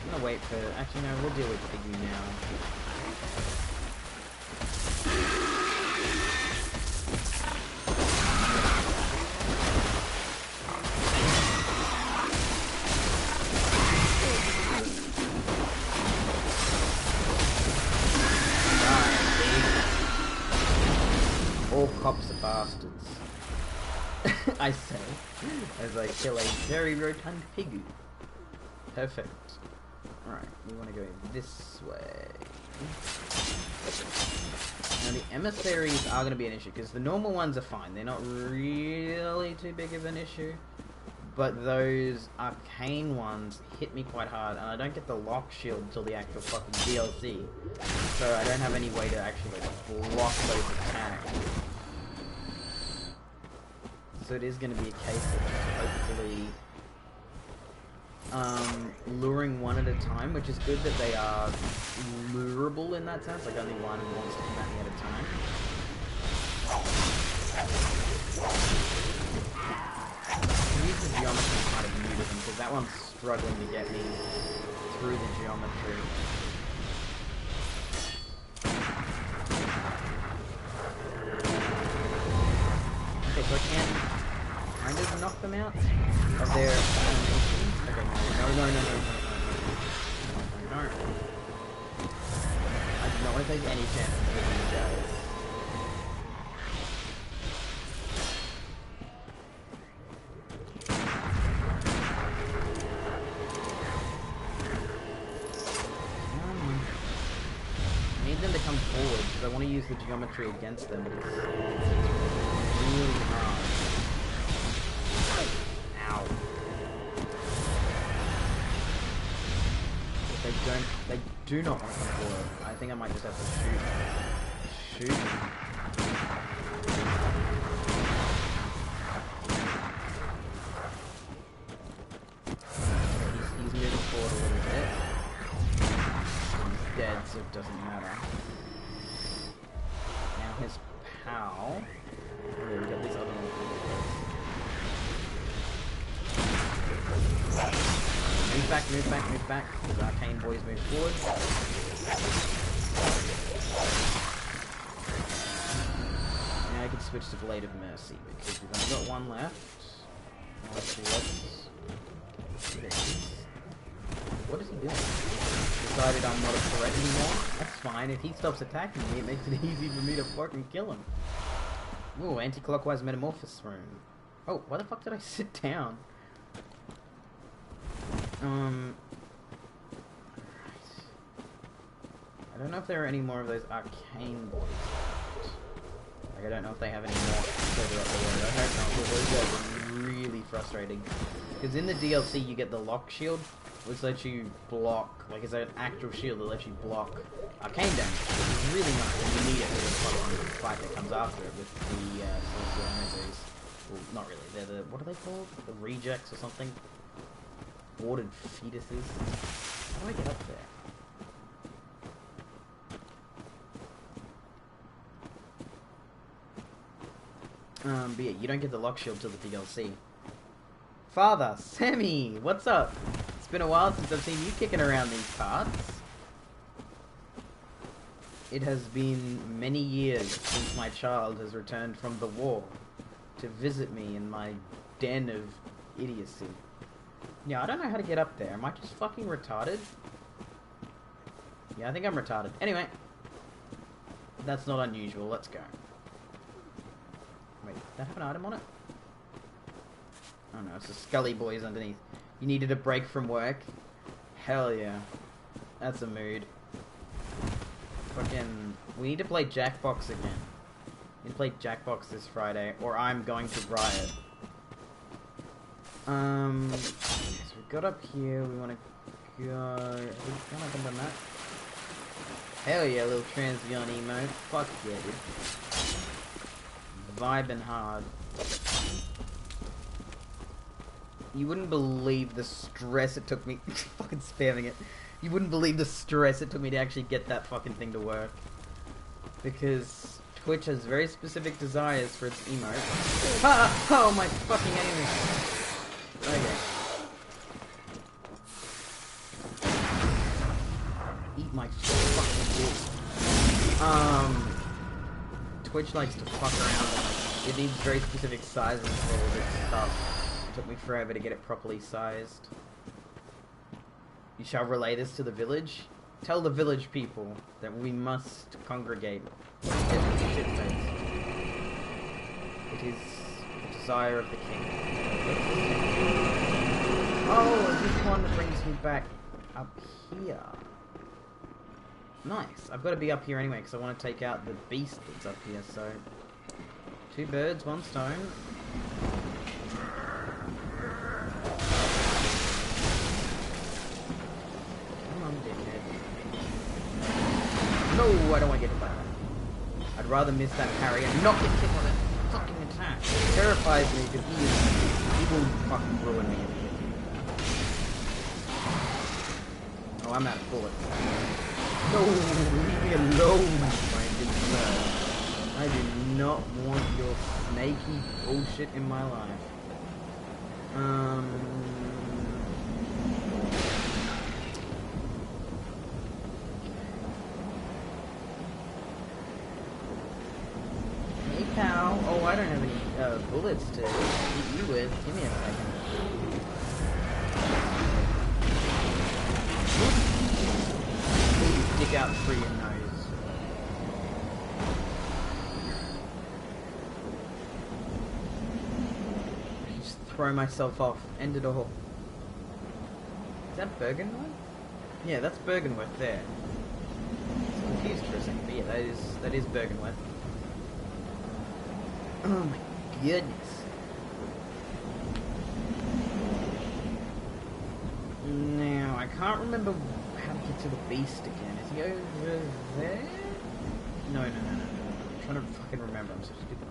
I'm gonna wait for, actually no, we'll deal with Piggy now. All cops are bastards. I say, as I kill a very rotund piggy. Perfect. Alright, we want to go this way. Now the emissaries are going to be an issue, because the normal ones are fine. They're not really too big of an issue. But those arcane ones hit me quite hard, and I don't get the lock shield until the actual fucking DLC. So I don't have any way to actually block those attacks. So it is going to be a case of hopefully luring one at a time, which is good that they are lurable in that sense, like only one wants to come at me at a time. Use the geometry kind of muted them, because that one's struggling to get me through the geometry. Okay, so I can kind of knock them out of their animations. Okay, no. I do not want to take any chances with these guys. I need them to come forward because I want to use the geometry against them. It's really hard. Ow. They do not want to come forward. I think I might just have to shoot. Shoot. He's moving forward a little bit. He's dead, so it doesn't matter. Now his pal. Oh, yeah, we got these other ones. Move back. The arcane boys move forward. Now I can switch to Blade of Mercy because we've only got one left. What is he doing? Decided I'm not a threat anymore? That's fine. If he stops attacking me, it makes it easy for me to fucking kill him. Ooh, anti-clockwise metamorphosis room. Oh, why the fuck did I sit down? I don't know if there are any more of those arcane boys left. Like, I don't know if they have any more further up the road. I hope not, because those guys are really frustrating. Because in the DLC you get the lock shield, which lets you block, like it's an actual shield that lets you block arcane damage, which is really nice, and you need it for the fucking fight that comes after it with the celestial energies. Well, not really, they're the, what are they called? The rejects or something? Aborted fetuses. How do I get up there? But yeah, you don't get the lock shield till the DLC. Father, Sammy, what's up? It's been a while since I've seen you kicking around these parts. It has been many years since my child has returned from the war to visit me in my den of idiocy. Yeah, I don't know how to get up there. Am I just fucking retarded? Yeah, I think I'm retarded. Anyway. That's not unusual. Let's go. Wait, does that have an item on it? Oh no, it's the Scully boys underneath. You needed a break from work? Hell yeah. That's a mood. Fucking... We need to play Jackbox again. We need to play Jackbox this Friday, or I'm going to riot. So we got up here, we want to go... Have we gone up and done that? Hell yeah, little Transvion emote. Fuck yeah, dude. Vibing hard. You wouldn't believe the stress it took me. Fucking spamming it. You wouldn't believe the stress it took me to actually get that fucking thing to work. Because Twitch has very specific desires for its emote. Ah! Oh, my fucking aiming. Okay. Eat my fucking dick. Twitch likes to fuck around and, like, it needs very specific sizes for all of its stuff. It took me forever to get it properly sized. You shall relay this to the village. Tell the village people that we must congregate. It is the desire of the king. Oh, this one brings me back up here. Nice. I've got to be up here anyway because I want to take out the beast that's up here, so... 2 birds, 1 stone. Come on, dickhead. No, I don't want to get hit by that. I'd rather miss that parry and not get hit by that fucking attack. It terrifies me because he will fucking ruin me if he hits me with that. Oh, I'm out of bullets. No, leave me alone, my good sir. I do not want your snaky bullshit in my life. Hey pal. Oh, I don't have any bullets to hit you with. Give me a second. Stick out through your nose. Just throw myself off. End it all. Is that Bergenworth? Yeah, that's Bergenworth there. It's confused for a second, but yeah, that is Bergenworth. Oh my goodness. Now, I can't remember how to get to the beast again. Is he over there? No. I'm trying to fucking remember. I'm so stupid.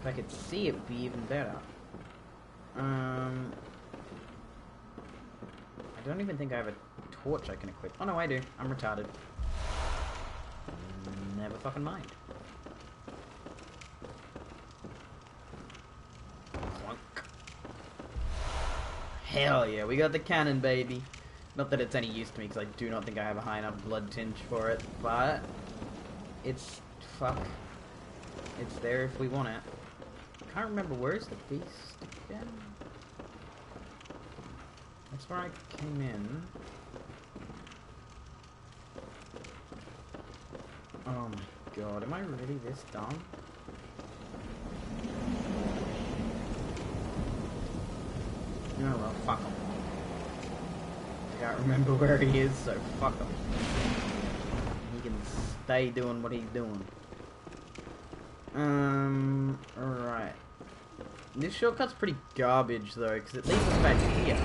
If I could see it, would be even better. I don't even think I have a torch I can equip. Oh no, I do. I'm retarded. Never fucking mind. Clunk. Hell yeah, we got the cannon, baby. Not that it's any use to me, because I do not think I have a high enough blood tinge for it, but it's... fuck. It's there if we want it. Can't remember, where's the beast again? That's where I came in. Oh my god, am I really this dumb? Oh well, fuck him. I can't remember where he is, so fuck him. He can stay doing what he's doing. Alright. This shortcut's pretty garbage though, because it leads us back here.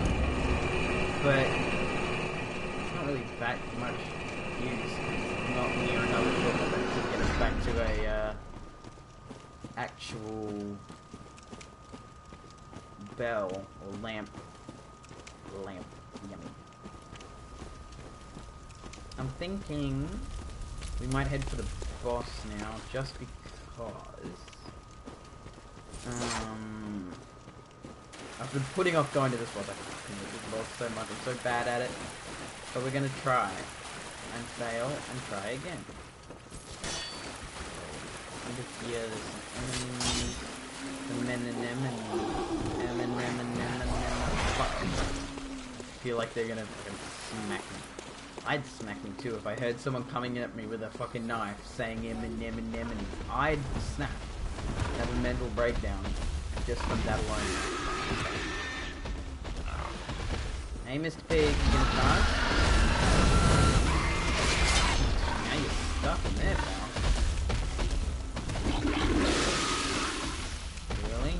But it's not really that much use. Not near another shortcut that could get us back to a actual bell or lamp. Yummy. I'm thinking we might head for the boss now, just because I've been putting off going to this boss. I fucking hate this boss so much. I'm so bad at it. But we're gonna try and fail and try again. Under here, I feel like they're gonna fucking smack me. I'd smack me too if I heard someone coming at me with a fucking knife saying Eminem. I'd snap. Have a mental breakdown just from that alone. Hey, Mr. Pig, you gonna pass? Now you're stuck in there, pal. Really?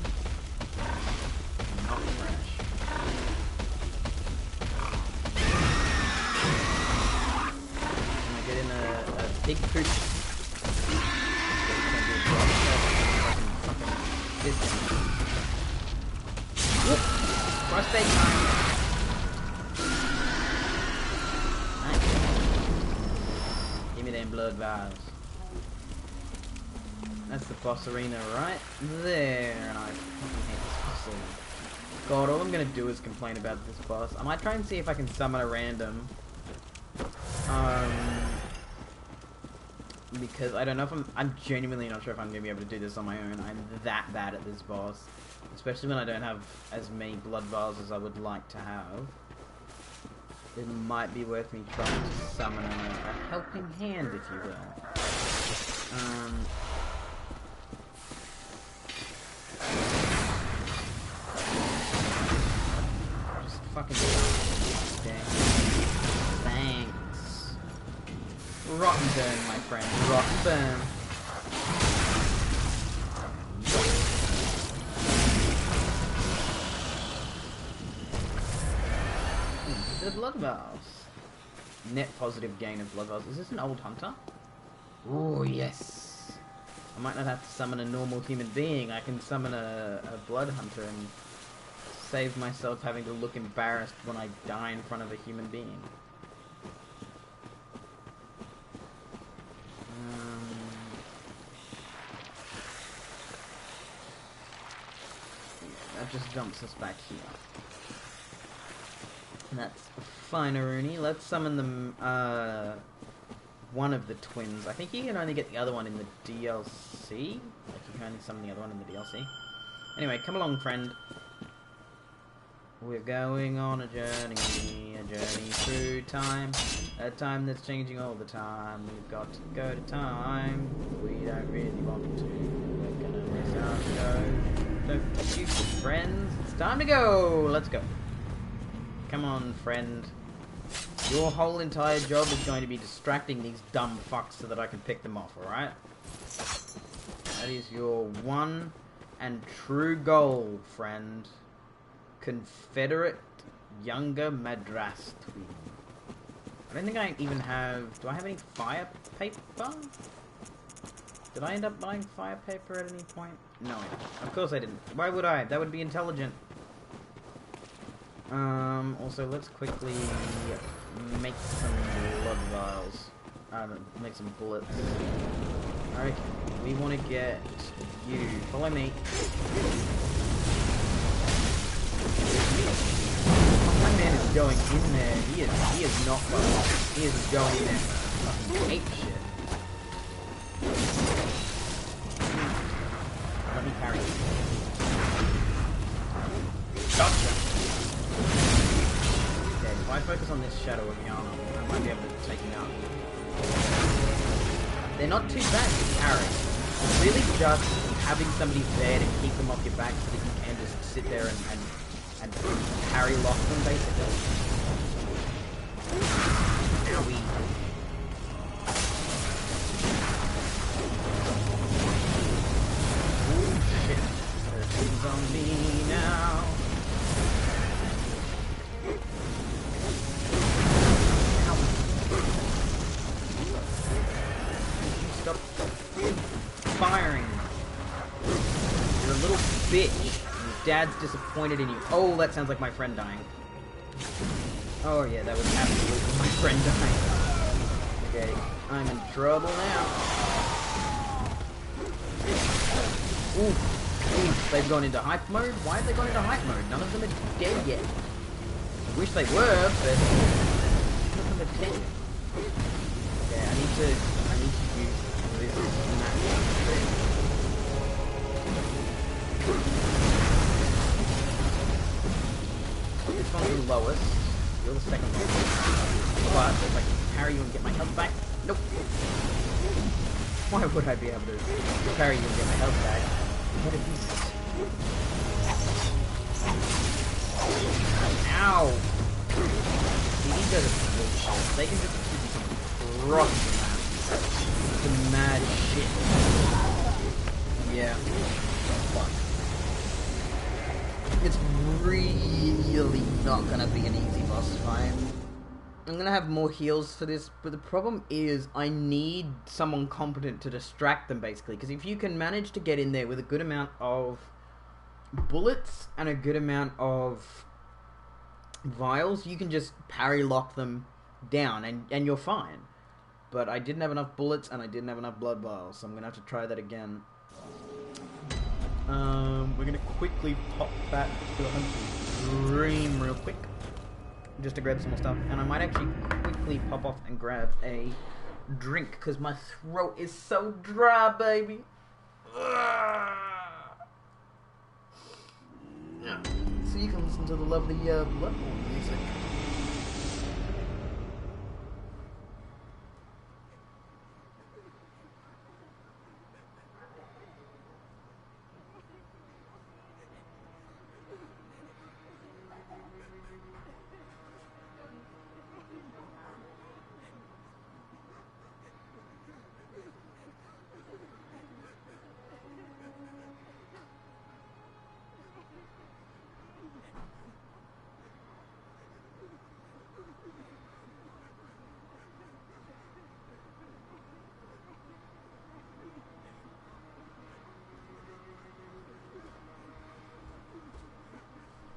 Not fresh. Can I get in a Pig poop. Whoop! Prostate time. Nice. Give me them blood vials. That's the boss arena right there, and I fucking hate this boss arena. God, all I'm gonna do is complain about this boss. I might try and see if I can summon a random. Because I don't know if I'm genuinely not sure if I'm gonna be able to do this on my own. I'm that bad at this boss. Especially when I don't have as many blood vials as I would like to have. It might be worth me trying to summon a helping hand, if you will. Just fucking dang. Thanks. Rotten burn, my friend. Rotten burn. The blood vials. Net positive gain of blood vials. Is this an old hunter? Oh yes. I might not have to summon a normal human being. I can summon a blood hunter and save myself having to look embarrassed when I die in front of a human being. That just dumps us back here. And that's fine, Aruni. Let's summon them, one of the twins. I think you can only get the other one in the DLC. Like, you can only summon the other one in the DLC. Anyway, come along, friend. We're going on a journey through time. A time that's changing all the time. We've got to go to time. We don't really want to. We're gonna miss our show. Don't you, friends? It's time to go! Let's go. Come on, friend. Your whole entire job is going to be distracting these dumb fucks so that I can pick them off, alright? That is your one and true goal, friend. Confederate Younger Madras Twin. I don't think I even have... Do I have any fire paper? Did I end up buying fire paper at any point? No, I didn't. Of course I didn't. Why would I? That would be intelligent. Also, let's quickly make some blood vials. Make some bullets. Okay, we want to get you. Follow me. My man is going in there. He is not well. He is going in there. Fucking ape shit. Let me carry you. Gotcha. Okay, if I focus on this shadow of Yana, I might be able to take him out. They're not too bad to carry. It's really just having somebody there to keep them off your back so that you can just sit there and parry lock them, basically. Owie. Oh shit. Everything's on me now. Stop firing. You're a little bitch. Your dad's disappointed in you. Oh, that sounds like my friend dying. Oh yeah, that was absolutely my friend dying. Okay, I'm in trouble now. Ooh, they've gone into hype mode? Why have they gone into hype mode? None of them are dead yet. I wish they were, but none of them are dead. Okay, I need to use this magic thing. This one's the lowest. You're the second one. But if I can parry you and get my health back, nope. Why would I be able to parry you and get my health back? What a beast. Ow! See, these guys are bullshit. They can just give you some rotten some mad shit. Yeah. Fuck. It's really not gonna be an easy boss fight. I'm gonna have more heals for this, but the problem is I need someone competent to distract them, basically. Because if you can manage to get in there with a good amount of bullets and a good amount of vials, you can just parry lock them down, and you're fine. But I didn't have enough bullets, and I didn't have enough blood vials, so I'm gonna have to try that again. We're gonna quickly pop back to the hunting stream real quick, just to grab some more stuff, and I might actually quickly pop off and grab a drink because my throat is so dry, baby. Yeah. So you can listen to the lovely Bloodborne music.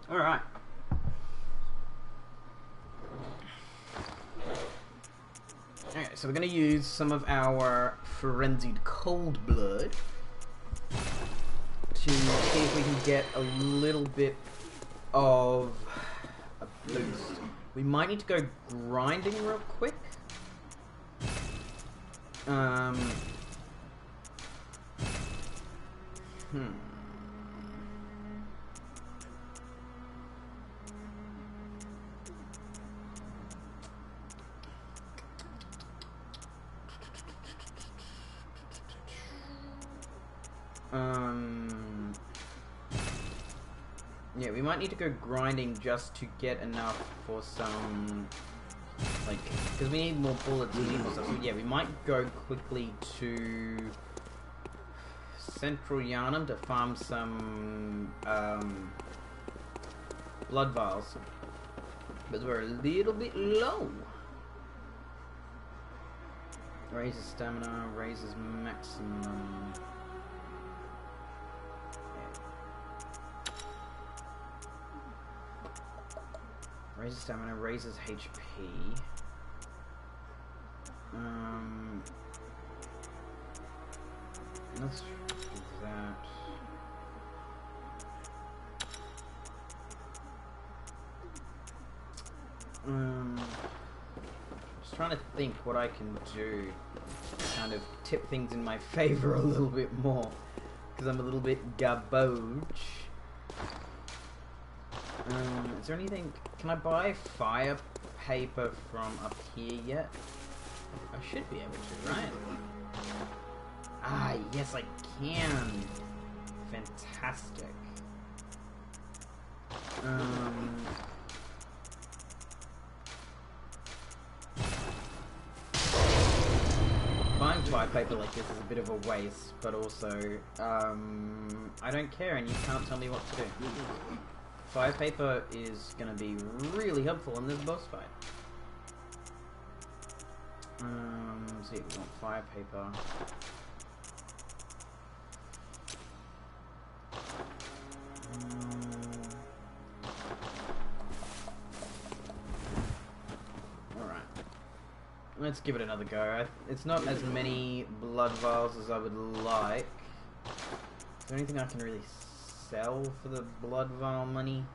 Alright. Okay, so we're going to use some of our frenzied cold blood to see if we can get a little bit of a boost. We might need to go grinding real quick. Yeah, we might need to go grinding just to get enough for some, like, because we need more bullets, we need more stuff. So yeah, we might go quickly to Central Yarnum to farm some blood vials, but we're a little bit low. Raises stamina, raises maximum. Raises stamina, raises HP. Let's do that. Just trying to think what I can do to kind of tip things in my favor a little bit more, because I'm a little bit garbage. Is there anything? Can I buy fire paper from up here yet? I should be able to, right? Ah, yes, I can. Fantastic. Buying fire paper like this is a bit of a waste, but also, I don't care, and you can't tell me what to do. Fire paper is going to be really helpful in this boss fight. So yeah, we want fire paper. Alright. Let's give it another go. It's not as many blood vials as I would like. Is there anything I can really sell for the blood vial money?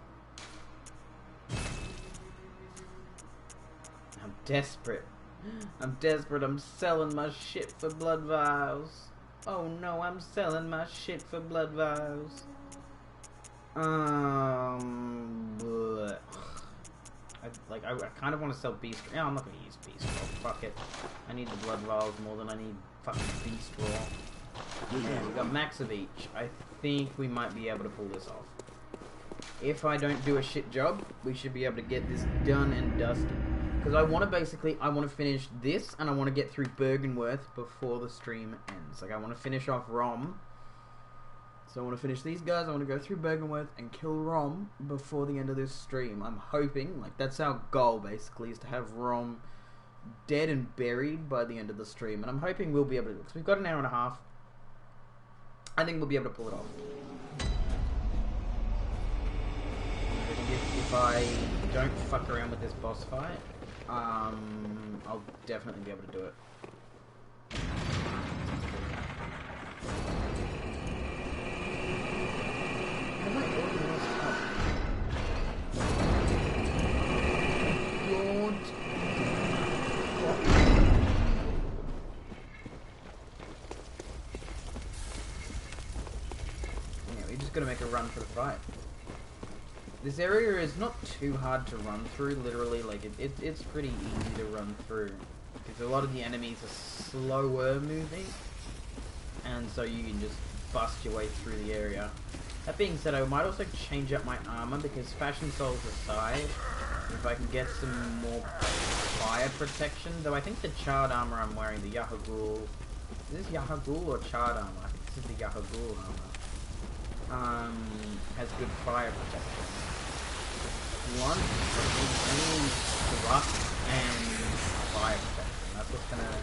I'm desperate. I'm desperate. I'm selling my shit for blood vials. Oh no, I'm selling my shit for blood vials. I kind of want to sell beast. Yeah, I'm not gonna use beast raw. Fuck it. I need the blood vials more than I need fucking beast raw. Yeah, we got max of each. I think we might be able to pull this off. If I don't do a shit job, we should be able to get this done and dusted. Because I want to finish this, and I want to get through Bergenworth before the stream ends. Like, I want to finish off Rom, So I want to finish these guys. I want to go through Bergenworth and kill Rom before the end of this stream. I'm hoping, like, that's our goal basically, is to have Rom dead and buried by the end of the stream. And I'm hoping we'll be able to, because we've got an hour and a half. I think we'll be able to pull it off. If I don't fuck around with this boss fight, I'll definitely be able to do it. Gonna make a run for the fight. This area is not too hard to run through, literally, like it's pretty easy to run through because a lot of the enemies are slower moving, and so you can just bust your way through the area. That being said, I might also change up my armor because Fashion Souls aside, if I can get some more fire protection, though I think the charred armor I'm wearing, the Yahagul, is this Yahagul or charred armor? I think this is the Yahagul armor. Has good fire protection. One, I need thrust and fire protection. That's what's gonna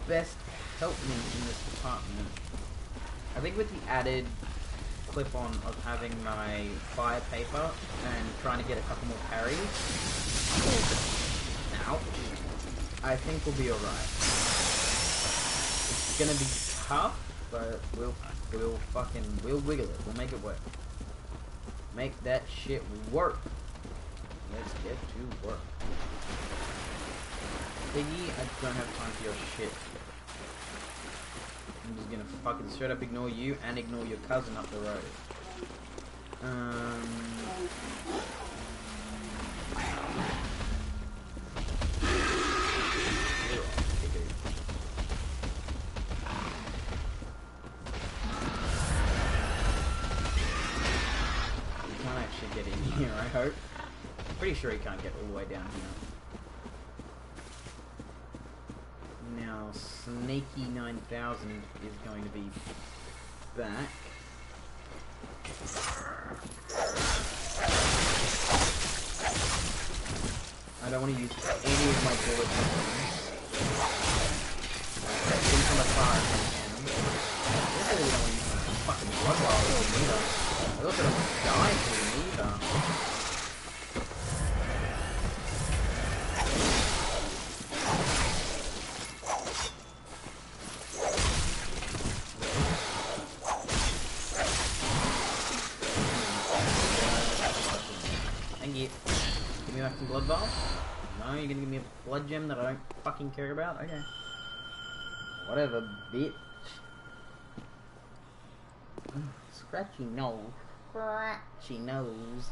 best help me in this department. I think with the added clip-on of having my fire paper and trying to get a couple more parries, ouch, I think we'll be alright. It's gonna be tough, but we'll wiggle it. We'll make it work. Make that shit work. Let's get to work. Piggy, I don't have time for your shit. I'm just gonna fucking straight up ignore you and ignore your cousin up the road. Get in here, I hope. Pretty sure he can't get all the way down here. Now, Sneaky 9000 is going to be back. I don't want to use any of my bullets on him. In from afar if I can. I really don't want to use my fucking blood vial either. I also don't want to die for him either. Thank you. Give me back some blood vials? No, you're gonna give me a blood gem that I don't fucking care about? Okay. Whatever, bitch. Scratchy nose. Scratchy nose.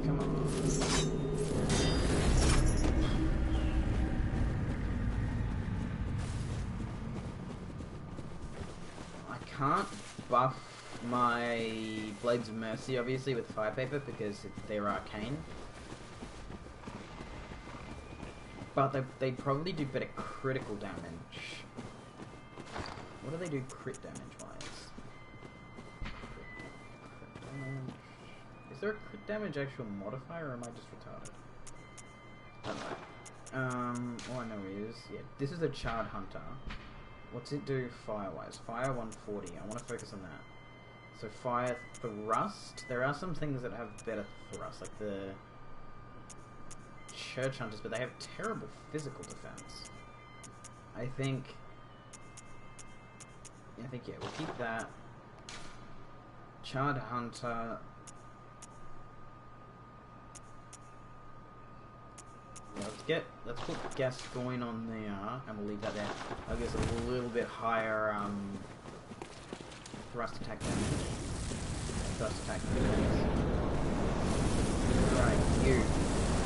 Come on. I can't buff my Blades of Mercy, obviously, with Fire Paper because they're arcane. But they probably do better critical damage. What do they do crit damage wise? Crit damage. Is there a crit damage actual modifier or am I just retarded? I don't know. All I know is, yeah, this is a Charred Hunter. What's it do fire wise? Fire 140. I want to focus on that. So fire thrust. There are some things that have better thrust, like the Church Hunters, but they have terrible physical defense. I think yeah, we'll keep that. Charred Hunter. Let's put Gascoigne on there, and we'll leave that there. I guess a little bit higher thrust attack damage. Thrust attack damage. Right, you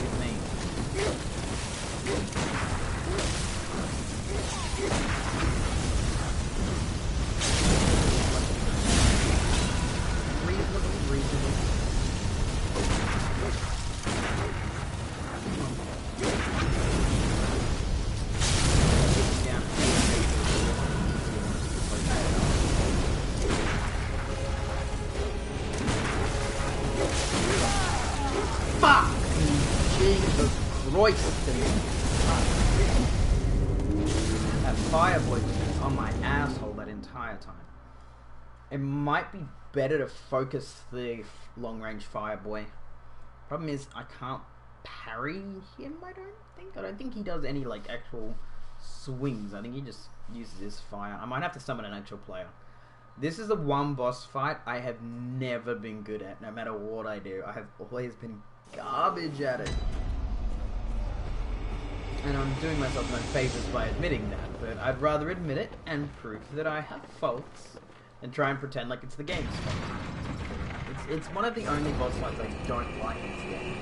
with me. Reasonable. Jesus Christ to me. That fireboy was just on my asshole that entire time. It might be better to focus the long-range fireboy. Problem is, I can't parry him, I don't think. I don't think he does any, like, actual swings. I think he just uses his fire. I might have to summon an actual player. This is the one boss fight I have never been good at, no matter what I do. I have always been garbage at it. And I'm doing myself no favors by admitting that, but I'd rather admit it and prove that I have faults than try and pretend like it's the game's fault. It's one of the only boss fights I don't like in this game.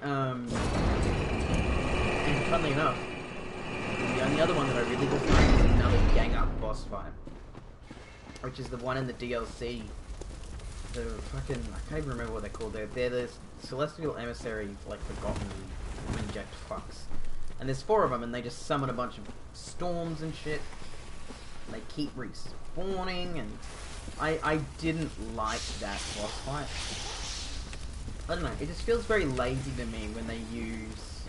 And funnily enough, the only other one that I really dislike is another gang up boss fight, which is the one in the DLC. The fucking, I can't even remember what they're called. They're the celestial emissary, like forgotten reject fucks. And there's 4 of them, and they just summon a bunch of storms and shit. And they keep respawning, and I didn't like that boss fight. I don't know, it just feels very lazy to me when they use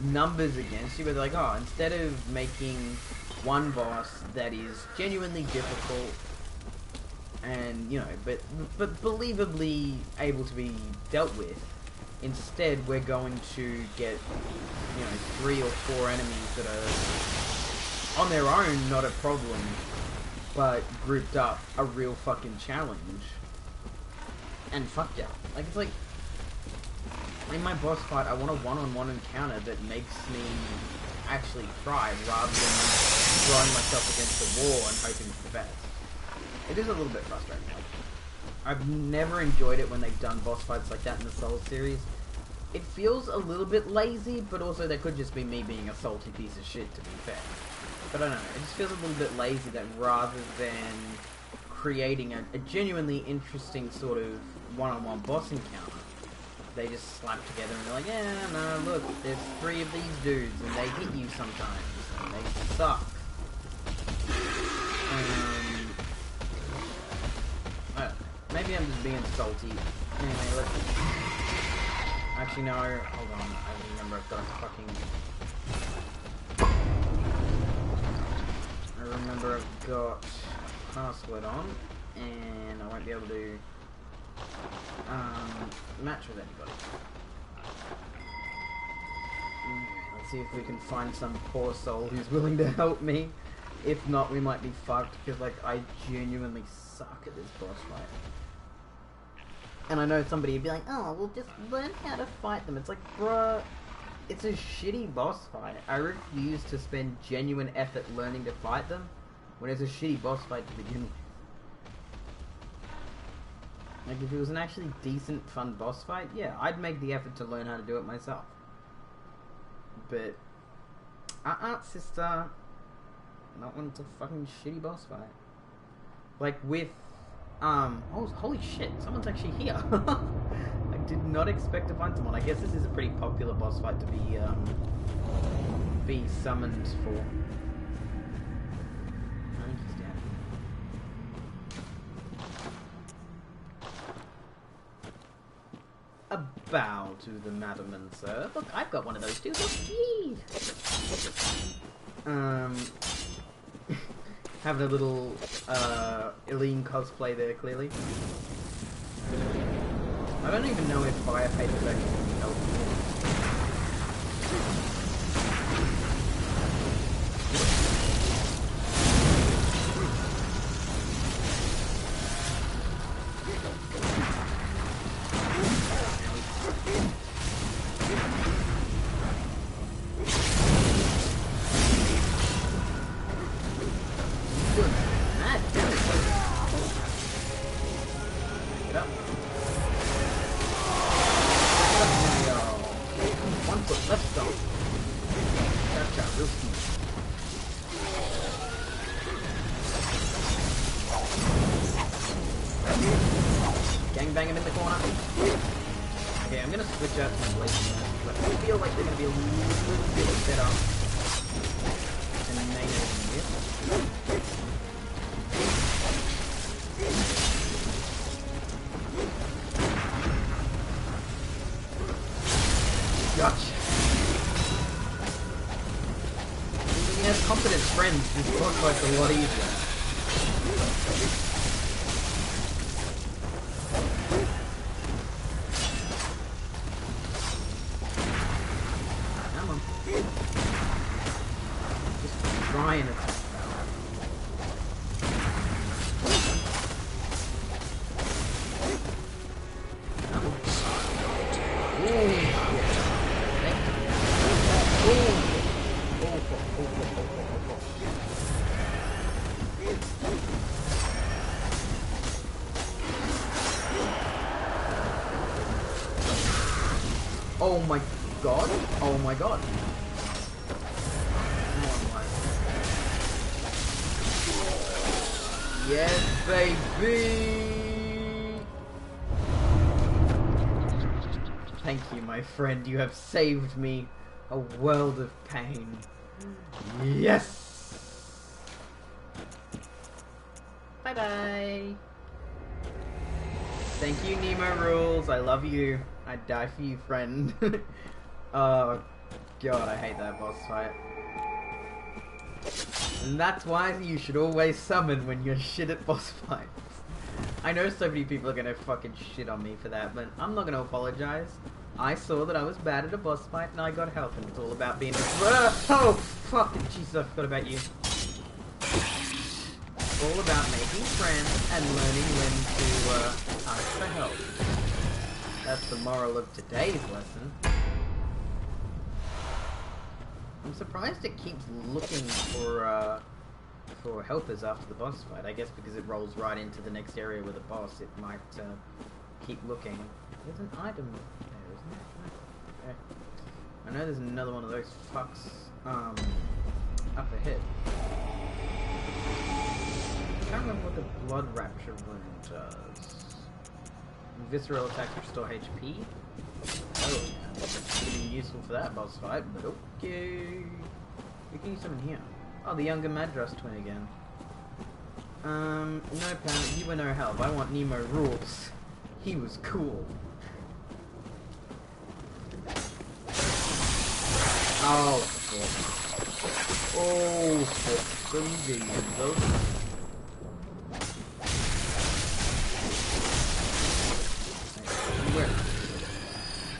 numbers against you, where they're like, oh, instead of making one boss that is genuinely difficult and, you know, but believably able to be dealt with, instead we're going to get, you know, 3 or 4 enemies that are on their own not a problem, but grouped up a real fucking challenge. And fuck yeah. Like, it's like, in my boss fight, I want a one-on-one encounter that makes me actually try, rather than throwing myself against the wall and hoping for the best. It is a little bit frustrating. Like, I've never enjoyed it when they've done boss fights like that in the Souls series. It feels a little bit lazy, but also that could just be me being a salty piece of shit, to be fair. But I don't know, it just feels a little bit lazy that rather than creating a genuinely interesting sort of one-on-one boss encounter, they just slap together and they're like, yeah, no, look, there's 3 of these dudes and they hit you sometimes and they suck. I don't know. Maybe I'm just being salty. Anyway, let's... Actually, no, hold on. I remember I've got a fucking... I remember I've got a password on, and I won't be able to match with anybody. Let's see if we can find some poor soul who's willing to help me. If not, we might be fucked, because, like, I genuinely suck at this boss fight. And I know somebody would be like, oh, well, just learn how to fight them. It's like, bruh, it's a shitty boss fight. I refuse to spend genuine effort learning to fight them when it's a shitty boss fight to begin with. Like, if it was an actually decent, fun boss fight, yeah, I'd make the effort to learn how to do it myself. But, sister, not when it's a fucking shitty boss fight. Like with, oh, holy shit, someone's actually here. I did not expect to find someone. I guess this is a pretty popular boss fight to be summoned for. I think he's dead. A bow to the madam and sir. Look, I've got one of those too. Look, yee! Having a little Eileen cosplay there, clearly. I don't even know if fire paper is actually helpful. Gangbang him in the corner. Okay, I'm gonna switch out to Blade. I feel like they're gonna be a little bit better than main enemy here. friends, this boss fight's a lot easier. Come on. Just try and attack that. Come on. Ooh, yeah. Oh my god! Oh my god! Yes, baby! Thank you, my friend. You have saved me a world of pain. Yes! Bye-bye! Thank you, Nemo Rules. I love you. I'd die for you, friend. Oh, God, I hate that boss fight. And that's why you should always summon when you're shit at boss fights. I know so many people are gonna fucking shit on me for that, but I'm not gonna apologize. I saw that I was bad at a boss fight and I got help, and it's all about being oh, fucking Jesus, I forgot about you. It's all about making friends and learning when to ask for help. That's the moral of today's lesson. I'm surprised it keeps looking for helpers after the boss fight. I guess because it rolls right into the next area with a boss, it might keep looking. There's an item there, isn't there? Okay. I know there's another one of those fucks up ahead. I can't remember what the blood rapture rune does. Visceral attacks restore HP. Oh, pretty useful for that boss fight, but okay. We can use some in here. Oh, the younger Madras twin again. No, Pam, you were no help. I want Nemo Rules. He was cool. Oh, fuck. Oh, fuck.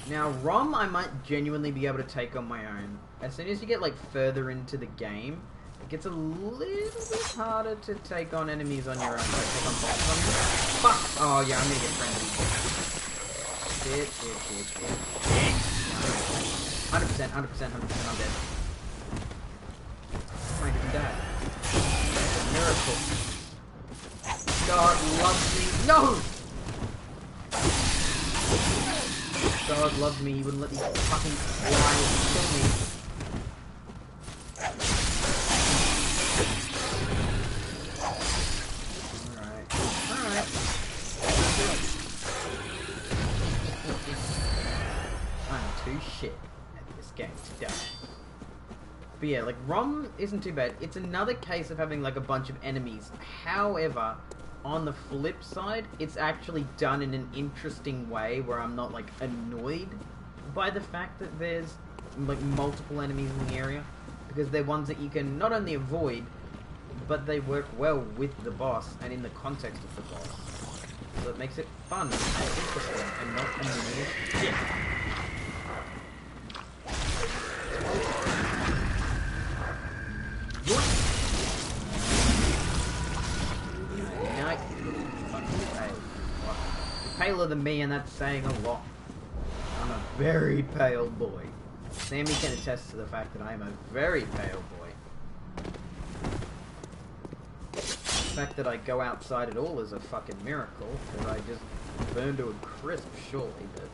Now, Rom, I might genuinely be able to take on my own. As soon as you get, like, further into the game, it gets a little bit harder to take on enemies on your own. Like, take on bosses on you. Fuck! Oh, yeah, I'm gonna get friendly. Shit. 100%, I'm dead. I didn't die. That's a miracle. God loves me. No! God loved me, he wouldn't let me fucking fly and kill me. Alright. I'm too shit at this game to die. But yeah, like, ROM isn't too bad. It's another case of having, like, a bunch of enemies. However, on the flip side, it's actually done in an interesting way where I'm not, like, annoyed by the fact that there's, like, multiple enemies in the area. Because they're ones that you can not only avoid, but they work well with the boss and in the context of the boss. So it makes it fun and interesting and not annoying as shit. Paler than me, and that's saying a lot. I'm a very pale boy. Sammy can attest to the fact that I am a very pale boy. The fact that I go outside at all is a fucking miracle, because I just burn to a crisp, surely, but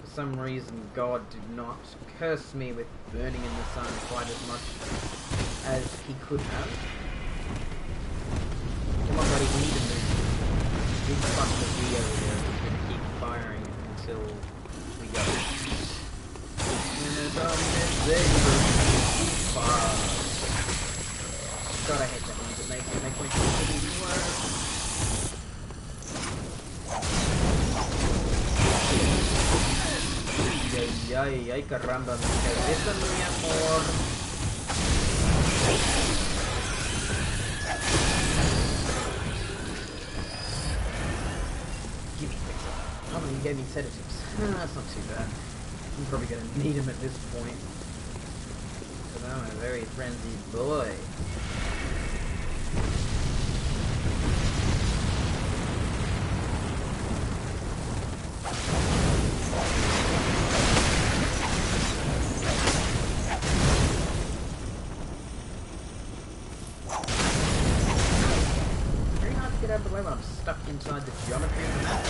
for some reason God did not curse me with burning in the sun quite as much as he could have. Come on, buddy, we need to move. Big fuck the V over there. We're gonna keep firing until we go. God, I hate that music. It makes my game even worse. Ay, ay, ay, caramba, mi cabeza, mi amor. he gave me sedatives. That's not too bad. I'm probably going to need him at this point. But I'm a very frenzied boy. Very hard to get out of the way when I'm stuck inside the geometry of the map.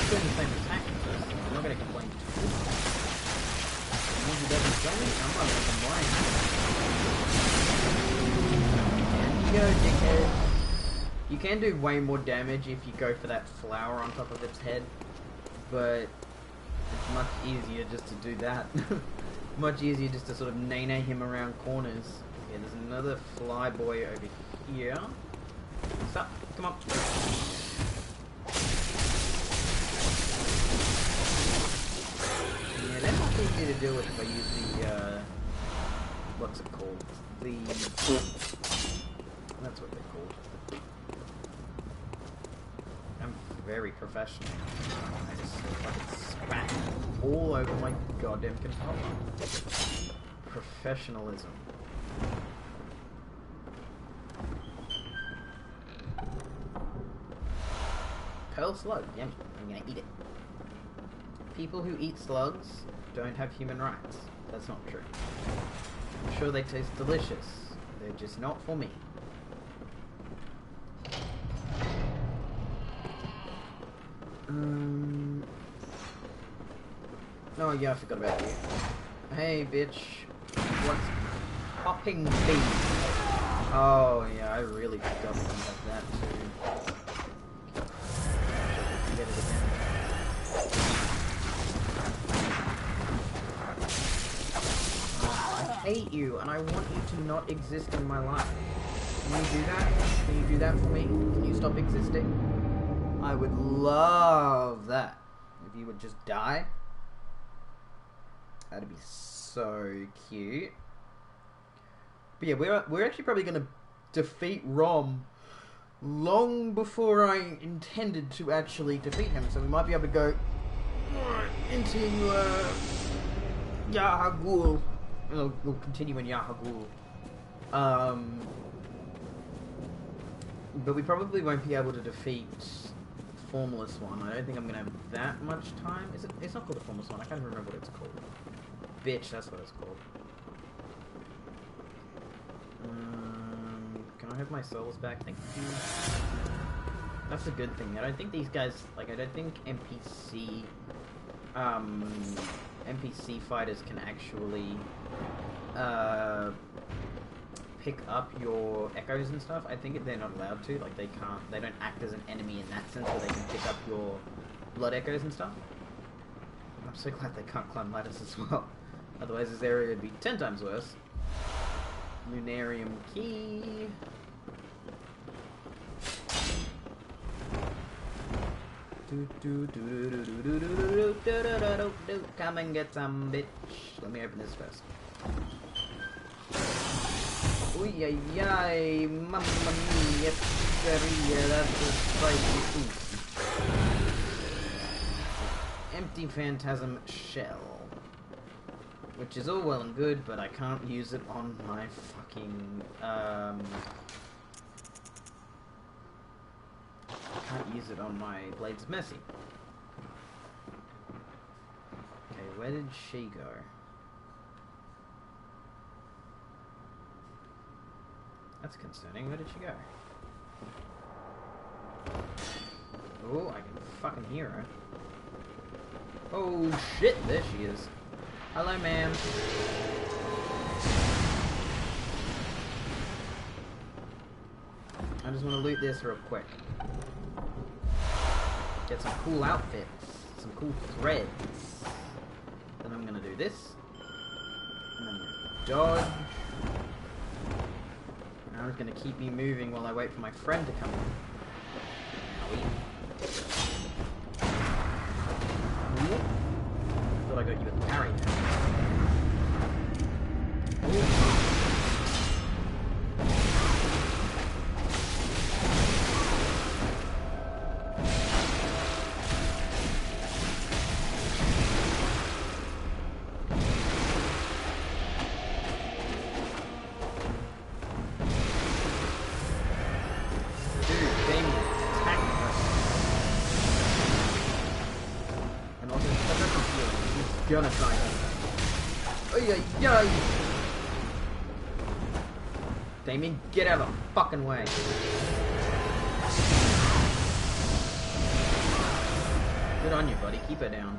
Doing the same attack first. I'm not going to complain too much. As long as he doesn't kill me, I'm not going to complain. And you go, dickhead. You can do way more damage if you go for that flower on top of its head, but it's much easier just to do that. Much easier just to sort of nay-nay him around corners. Okay, there's another fly boy over here. What's up? Come on. Yeah, that's not easy to deal with if I use the, what's it called? That's what they're called. I'm very professional. I just fucking spat all over my goddamn controller. Professionalism. Pearl slug, yummy. I'm gonna eat it. People who eat slugs don't have human rights. That's not true. I'm sure they taste delicious. They're just not for me. Oh yeah, I forgot about you. Hey bitch. What's popping beef? Oh yeah, I really forgot that you have that too. Get it again. I hate you, and I want you to not exist in my life. Can you do that? Can you do that for me? Can you stop existing? I would love that. If you would just die. That'd be so cute. But yeah, we're actually probably going to defeat Rom long before I intended to actually defeat him. So we might be able to go into Yahagul. We'll continue in Yahagul. But we probably won't be able to defeat Formless One. I don't think I'm going to have that much time. Is it? It's not called the Formless One. I can't remember what it's called. Bitch, that's what it's called. Can I have my souls back? Thank you. That's a good thing. I don't think these guys, like, I don't think NPC fighters can actually, pick up your echoes and stuff. I think they're not allowed to. Like, they don't act as an enemy in that sense where they can pick up your blood echoes and stuff. I'm so glad they can't climb ladders as well. Otherwise this area would be 10 times worse. Lunarium key. Come and get some, bitch. Let me open this first. Ooh, ay, ay, mamma mia, pizzeria, that's a spicy food. Empty phantasm shell. Which is all well and good, but I can't use it on my fucking, I can't use it on my Blades of Mercy. Okay, where did she go? That's concerning. Where did she go? Oh, I can fucking hear her. Oh shit, there she is. Hello, ma'am. I just want to loot this real quick. Get some cool outfits. Some cool threads. Then I'm gonna do this. And then I'm gonna dodge. And I'm just gonna keep me moving while I wait for my friend to come in. thought I got you with the parry. Gonna try and... Damien, get out of the fucking way. Good on you, buddy. Keep her down.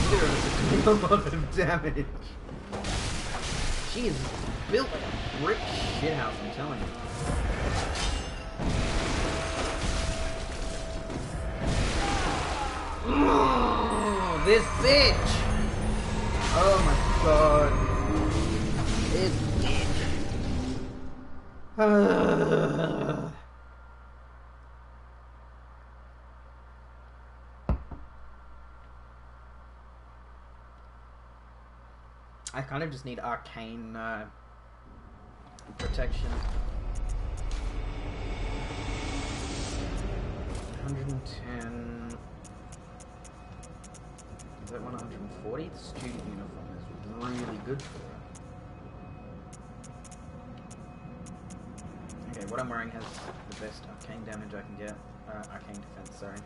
Seriously, a lot of damage. She is built like a brick shithouse, I'm telling you. This bitch! Oh my god. This bitch. I kind of just need arcane protection. 110. Is that 140? The student uniform is really good for her. Okay, what I'm wearing has the best arcane damage I can get. Arcane defense, sorry.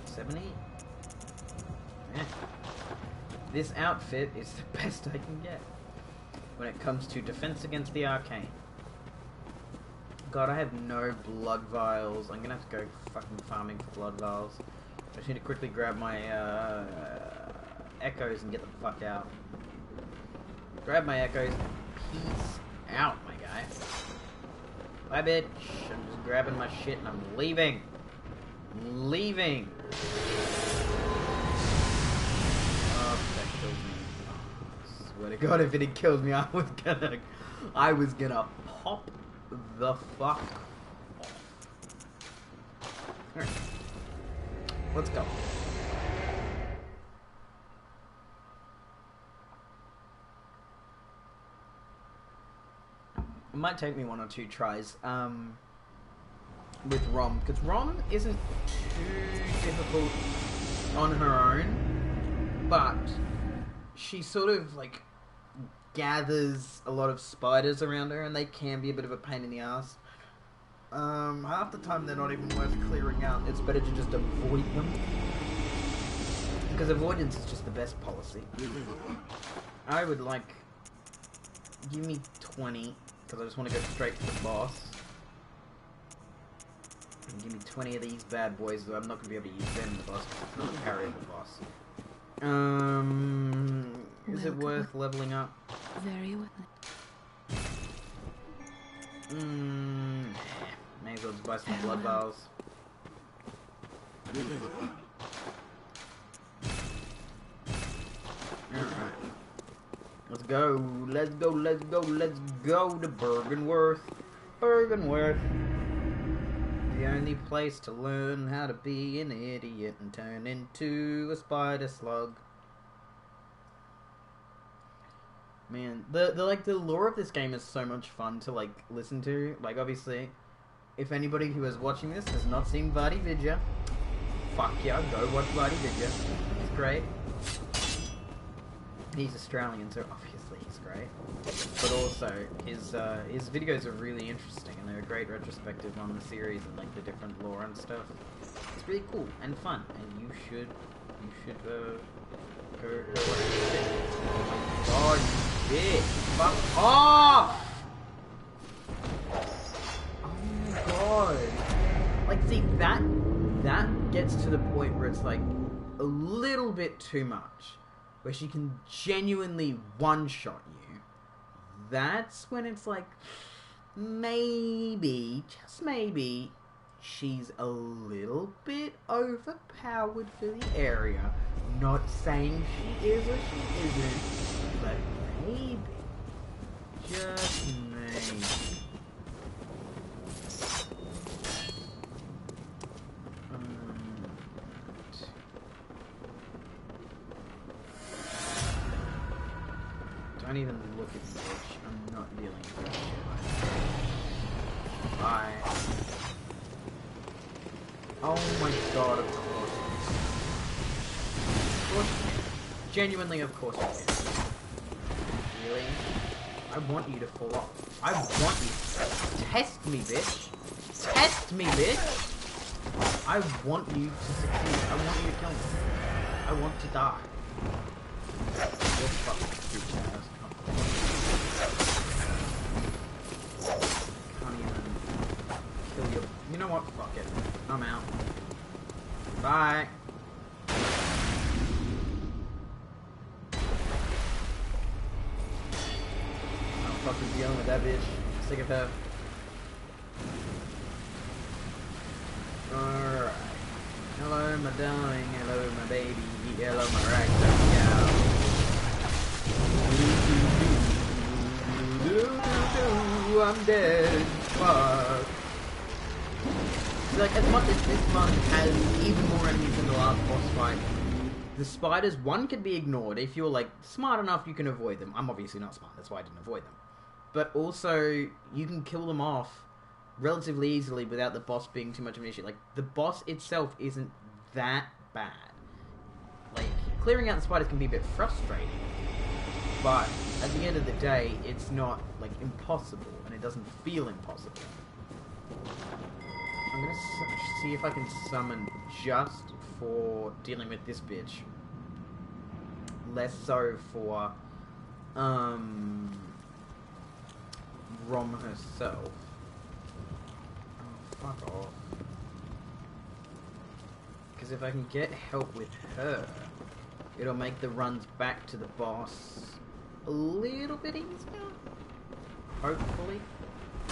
70? Yeah. This outfit is the best I can get when it comes to defense against the arcane. God, I have no blood vials. I'm gonna have to go fucking farming for blood vials. I just need to quickly grab my echoes and get the fuck out. Grab my echoes. Peace out, my guy. Bye, bitch. I'm just grabbing my shit and I'm leaving. I'm leaving. Oh, that kills me. Oh, I swear to God, if it killed me, I was gonna pop the fuck off. Alright. Let's go. It might take me 1 or 2 tries with Rom, because Rom isn't too difficult on her own, but she sort of like gathers a lot of spiders around her, and they can be a bit of a pain in the ass. Half the time they're not even worth clearing out. It's better to just avoid them, because avoidance is just the best policy. I would like... Give me 20, because I just want to go straight to the boss. And give me 20 of these bad boys, though I'm not going to be able to use them in the boss, because it's not carry the boss. Is it worth leveling up? Very well. May as well just buy some blood vials. Alright. Let's go, let's go, let's go, let's go to Bergenworth. Bergenworth. The only place to learn how to be an idiot and turn into a spider slug. Man, the lore of this game is so much fun to like listen to. Like, obviously, if anybody who is watching this has not seen Vadi Vidya, fuck yeah, go watch Vadi Vidya. He's great. He's Australian, so obviously he's great. But also, his videos are really interesting, and they're a great retrospective on the series and like the different lore and stuff. It's really cool and fun, and you should go watch it. Oh, you bitch! Fuck off! Oh my god! Like, see, that gets to the point where it's like a little bit too much. Where she can genuinely one-shot you. That's when it's like, maybe, just maybe, she's a little bit overpowered for the area. Not saying she is or she isn't, but maybe, just maybe. Don't even look at me, bitch. I'm not dealing with this shit. Bye. Oh my god, of course. Of course you can. Genuinely, of course you can. Really? I want you to fall off. I want you. Test me, bitch. Test me, bitch. I want you to succeed. I want you to kill me. I want to die. You're fucking stupid ass. Can't even kill you. You know what? Fuck it. I'm out. Bye. I'm fucking dealing with that bitch. Sick of her. Alright. Hello, my darling. Hello, my baby. Hello, my ragdoll gal. I'm dead. Fuck. Like, as much as this month has even more enemies than the last boss fight, the spiders, one, can be ignored. If you're, like, smart enough, you can avoid them. I'm obviously not smart, that's why I didn't avoid them. But also, you can kill them off relatively easily without the boss being too much of an issue. Like, the boss itself isn't that bad. Like, clearing out the spiders can be a bit frustrating, but at the end of the day, it's not, like, impossible, and it doesn't feel impossible. I'm gonna see if I can summon just for dealing with this bitch. Less so for, Rom herself. Oh, fuck off. Because if I can get help with her, it'll make the runs back to the boss a little bit easier. Hopefully. I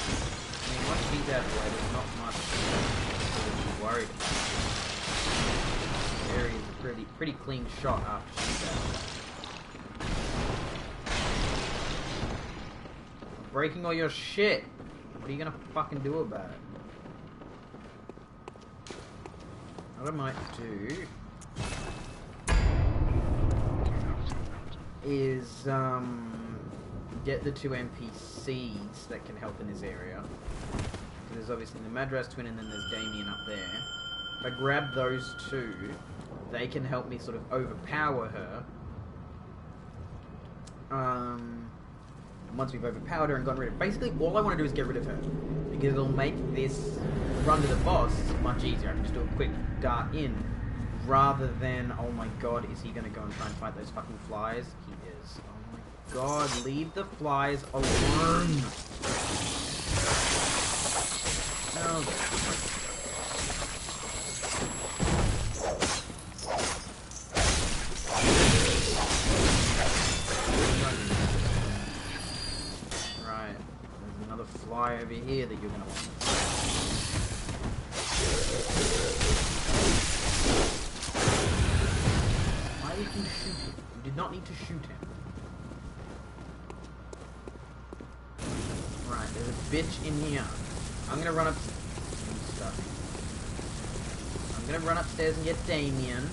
mean, once she's out of the way, there's not much to be worried about. The area is a pretty clean shot after she's out of the way. I'm breaking all your shit. What are you gonna fucking do about it? What I might do is get the 2 NPCs that can help in this area. So there's obviously the Madras twin and then there's Damien up there. If I grab those 2, they can help me sort of overpower her. Once we've overpowered her and gotten rid of her. Basically, all I want to do is get rid of her. Because it'll make this run to the boss much easier. I can just do a quick dart in. Rather than, oh my god, is he going to go and try and fight those fucking flies? He is. Oh my god, leave the flies alone! No. Right, there's another fly over here that you're going to want. Why did you shoot him? You did not need to shoot him. Right, there's a bitch in here. I'm gonna run up. I'm gonna run upstairs and get Damien.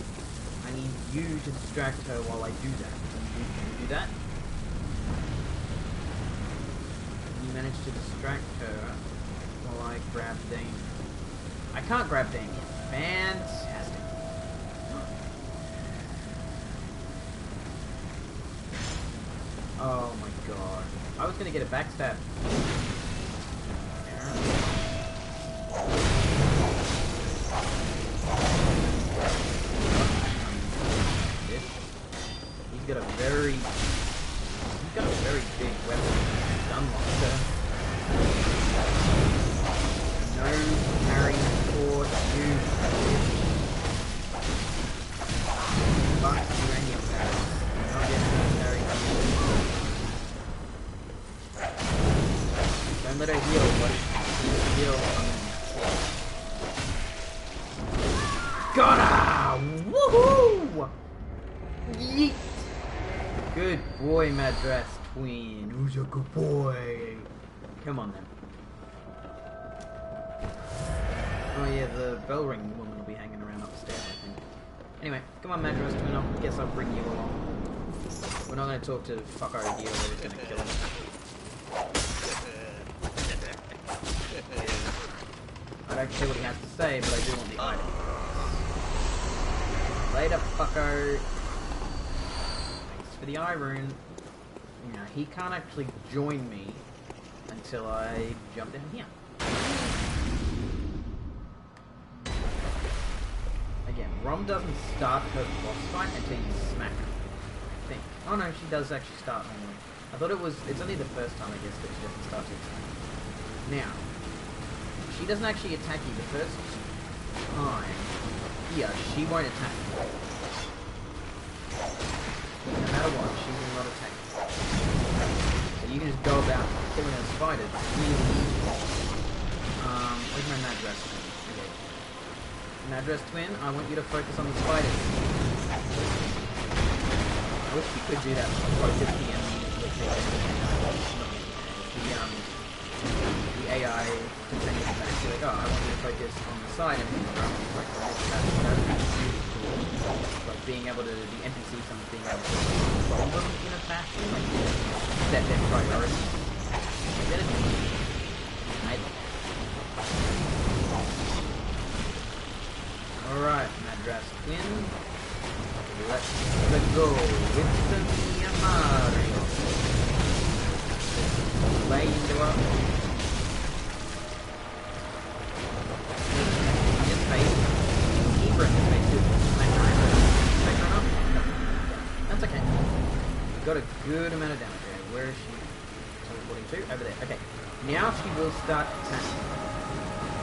I need you to distract her while I do that. Can you do that? Can you manage to distract her while I grab Damien? I can't grab Damien. Fantastic. Oh my god. I was gonna get a backstab. He's got a very big weapon. Stun locker. No carrying for you. Fuck you and your parents. Not getting no carry for you. Don't let her heal, buddy. Heal. Got her! Woohoo! Yeet! Good boy, Madras Twin. Who's a good boy? Come on then. Oh yeah, the bell ring woman will be hanging around upstairs, I think. Anyway, come on, Madras Twin. I guess I'll bring you along. We're not going to talk to fucko here. We're just going to kill him. I don't care what he has to say, but I do want the item. Later, fucko. Thanks for the eye rune. Now, he can't actually join me until I jump down here. Again, Rom doesn't start her boss fight until you smack her, I think. Oh no, she does actually start normally. I thought it's only the first time, I guess, that she doesn't start to attack. Now, she doesn't actually attack you the first time. Yeah, she won't attack you. No matter what, she will not attack you. So you can just go about killing those spiders really easily. Where's my Madras twin? Okay. Madras twin, I want you to focus on the spiders. I wish you could do that. Focus the enemies with the AI to send you back. You're like, oh, I want you to focus on the side and that's really cool. Like being able to, the NPC sometimes being able to control them in a fashion, like set their priorities. That is alright, Madras twin. Let's go with the Mario. Lay into up. Just face. Keep her in the face. Smack her up. No. That's okay. Got a good amount of damage there. Where is she teleporting to? Over there. Okay. Now she will start attacking.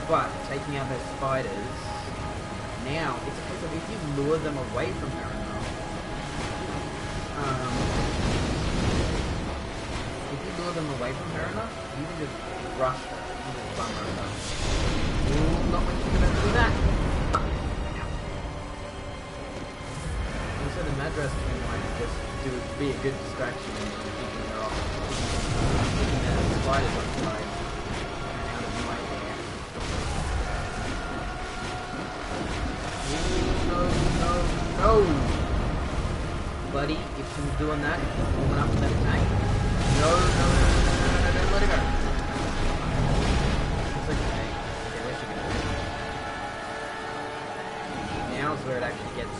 But taking out her spiders. Now it's a case of if you lure them away from her enough. If you lure them away from her enough, you can just rush her. You can just bum her enough. Ooh, not when you're gonna do that. Also, the Madras twin might just be a good distraction in keeping her off. Keeping the spiders occupied and out of my hair. No! Buddy, if she's doing that, if she's warming up for that attack. No, don't let her go. It's okay. Okay, where's she gonna go? Now's where it actually gets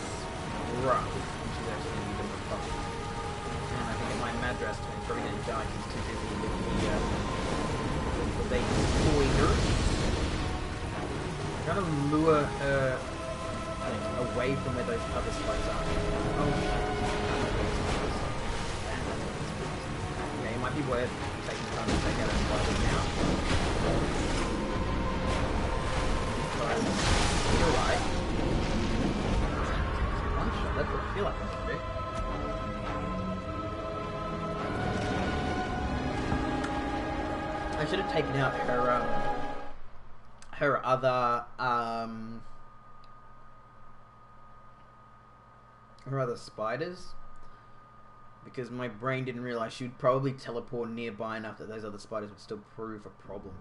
rough. And she's actually gonna be a bit of a problem. And I think my Madras twin is probably gonna die because he's too busy with the baby spider. I'm trying to lure her away from where those other spiders are. Oh shit. Okay, it might be worth taking time to take out a spider now. Because you're right. One shot, that's what I feel like I should do. I should have taken out her other spiders, because my brain didn't realize she would probably teleport nearby enough that those other spiders would still prove a problem.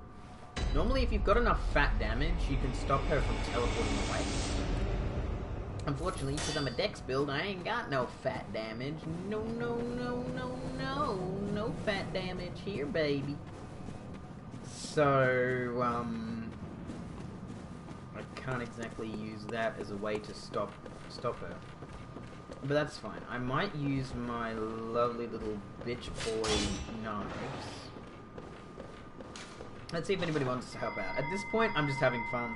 Normally, if you've got enough fat damage, you can stop her from teleporting away. Unfortunately, because I'm a dex build, I ain't got no fat damage. No fat damage here, baby. So, I can't exactly use that as a way to stop her. But that's fine. I might use my lovely little bitch boy knives. Let's see if anybody wants to help out. At this point, I'm just having fun.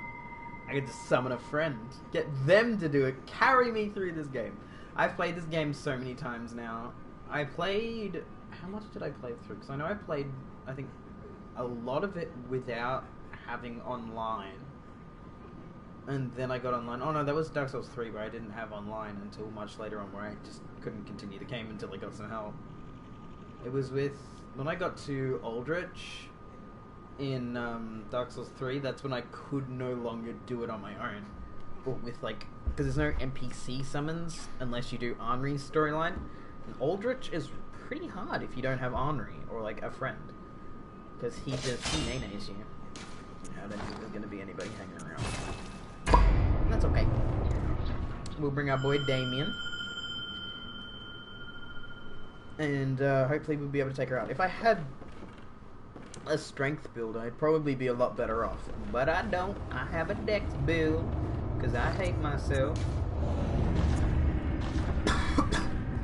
I get to summon a friend. Get them to do it. Carry me through this game. I've played this game so many times now. I played... How much did I play through? Because I know I played, I think, a lot of it without having online. And then I got online. Oh no, that was Dark Souls 3 where I didn't have online until much later on, where I just couldn't continue the game until I got some help. It was with... When I got to Aldrich in Dark Souls 3, that's when I could no longer do it on my own. Or with like... Because there's no NPC summons unless you do Henri's storyline. And Aldrich is pretty hard if you don't have Henri or like a friend. Because he nays you. I don't think there's going to be anybody hanging around. That's okay. We'll bring our boy Damien. and hopefully we'll be able to take her out. If I had a strength build, I'd probably be a lot better off. But I don't. I have a dex build, because I hate myself.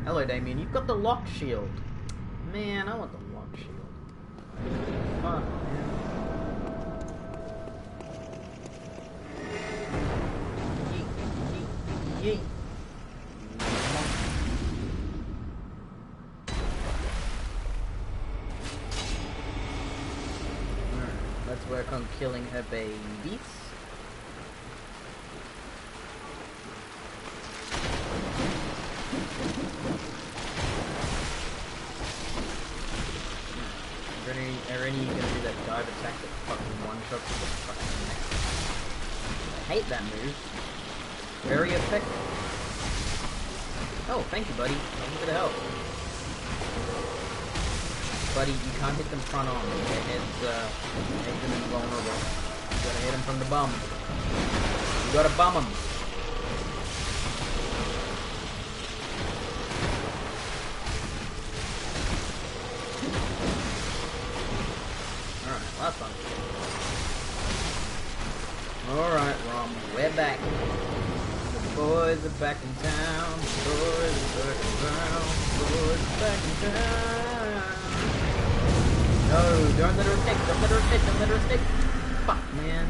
Hello, Damien. You've got the lock shield. Man, I want the lock shield. Fuck, man. Yeet, yeet, yeet. Let's work on killing her babies. Are any gonna do that dive attack that fucking one-shots with the fucking neck? I hate that move. Very effective. Oh, thank you, buddy. Thank you for the help. Buddy, you can't hit them front on. Their heads make them invulnerable. You gotta hit them from the bum. You gotta bum them. Alright, last one. Alright, Rom, we're back. The boys are back in town. The boys are back in town. The boys are back in town. No, don't let her escape, don't let her escape, don't let her escape. Fuck, man.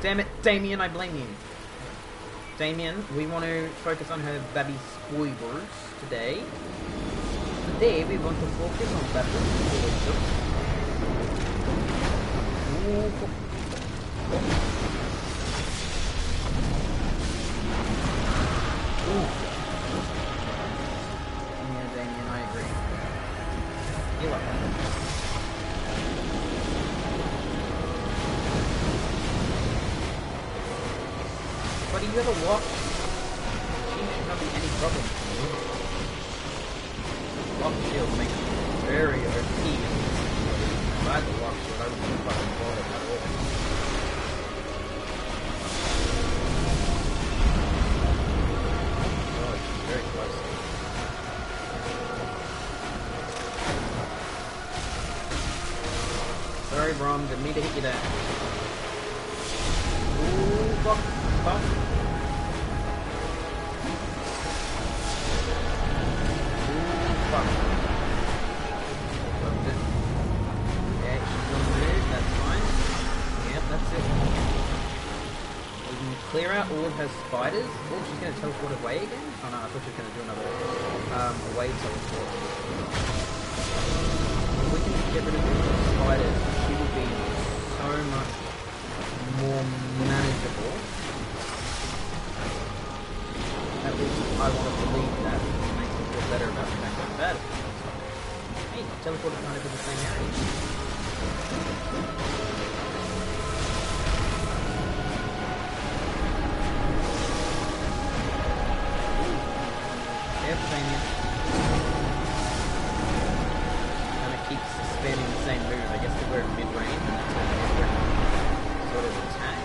Damn it, Damien, I blame you. Damien, we want to focus on her baby spoilers today. Today, we want to focus on baby spoilers. Ooh. Ooh. Yeah, Damien, I agree. You're welcome. But you ever watch? She should not be any problem for you. Lock shield makes it very OP. If I had the lock shield, I wouldn't be fucking bothered at all. Oh, she's very close. Sorry, Brom, didn't mean to hit you there. Ooh, fuck. Fuck. Fuck. Okay, she's on the move, that's fine. Yep, that's it. We can clear out all of her spiders. Oh, she's going to teleport away again? Oh no, I thought she was going to do another away teleport. If we can get rid of the spiders, she will be so much more manageable. At least I want to believe that. It makes me feel better about the fact that I'm bad. Hey, teleported kind of to the same area. Careful, Damien. Kind of keeps spamming the same move. I guess because we're mid-range and that's a different sort of attack.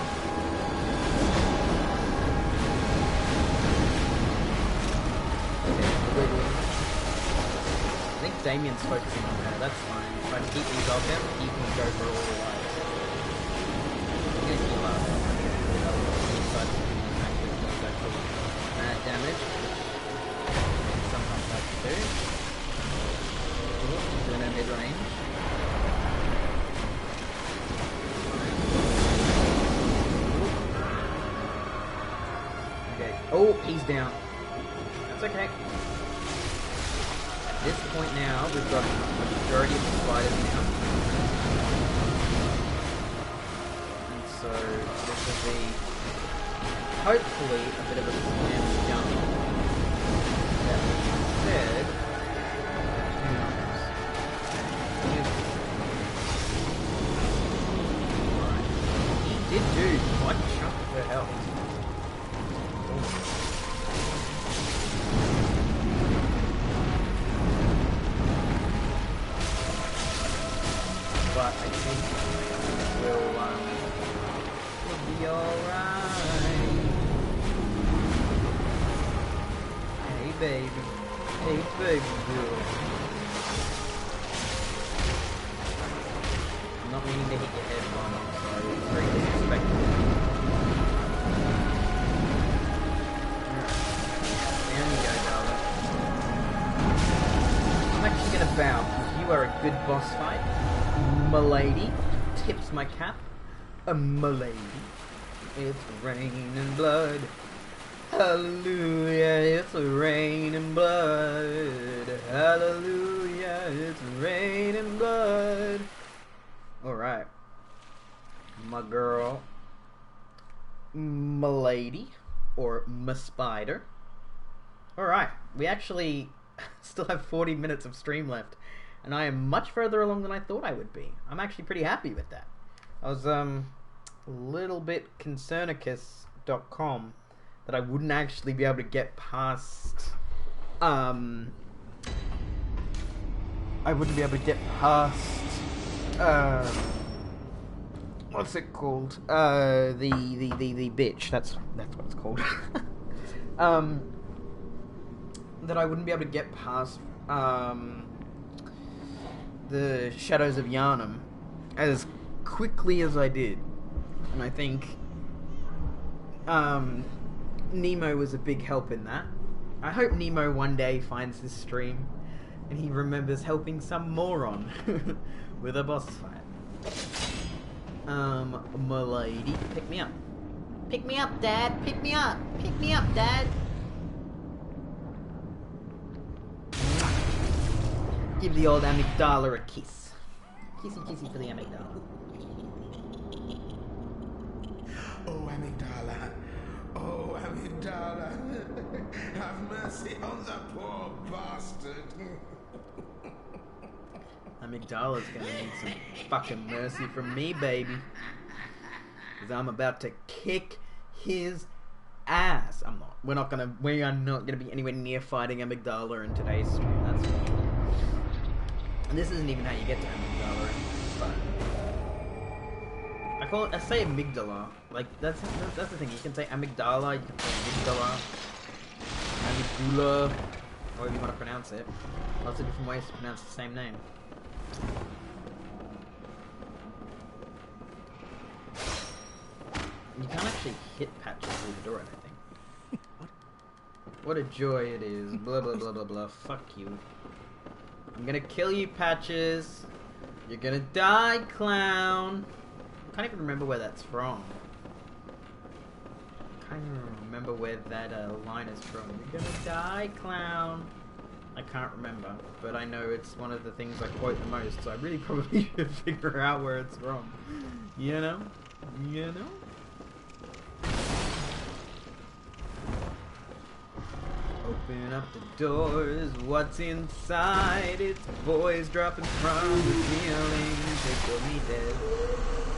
I think Damien's focusing on her, that's fine. If I keep these off him, he can go for all the lives. I'm gonna heal up. Mad damage, which sometimes I can do. Ooh, doing a mid-range. Okay. Oh, he's down. That's okay. At this point now, we've got a majority of the spiders now. And so, this will be, hopefully, a bit of a slam jump. That being said, who knows? He did do quite a chunk of her health. But I think we'll be alright. Hey baby. Hey, big girl. I'm not meaning to hit your head, Ron. I'm sorry. It's very disrespectful. There you go, darling. I'm actually going to bow, because you are a good boss fight. M'lady. Tips my cap. M'lady. It's raining blood. Hallelujah, it's raining blood. Hallelujah, it's raining blood. Alright. My girl. M'lady. Or m'spider. Alright, we actually still have 40 minutes of stream left. And I am much further along than I thought I would be. I'm actually pretty happy with that. I was a little bit concernicus.com that I wouldn't actually be able to get past I wouldn't be able to get past what's it called? The bitch. That's what it's called. That I wouldn't be able to get past the Shadows of Yharnam as quickly as I did. And I think Nemo was a big help in that. I hope Nemo one day finds this stream and he remembers helping some moron with a boss fight. M'lady, pick me up. Pick me up, Dad. Pick me up. Pick me up, Dad. Give the old amygdala a kiss. Kissy kissy for the amygdala. Oh, amygdala. Oh, amygdala. Have mercy on the poor bastard. Amygdala's gonna need some fucking mercy from me, baby. Because I'm about to kick his ass. I'm not. We are not gonna be anywhere near fighting Amygdala in today's stream. That's for sure. And this isn't even how you get to Amygdala, but I say amygdala. Like that's the thing. You can say amygdala. You can say amygdala, amygdala, however you want to pronounce it. Lots of different ways to pronounce the same name. You can't actually hit Patches through the door, I think. What a joy it is. Blah blah blah blah blah. Fuck you. I'm gonna kill you, Patches. You're gonna die, clown. I can't even remember where that's from. I can't even remember where that line is from. You're gonna die, clown. I can't remember, but I know it's one of the things I quote the most, so I really probably should figure out where it's from. You know? You know? Open up the doors, what's inside? It's boys dropping from the ceiling. They kill me dead.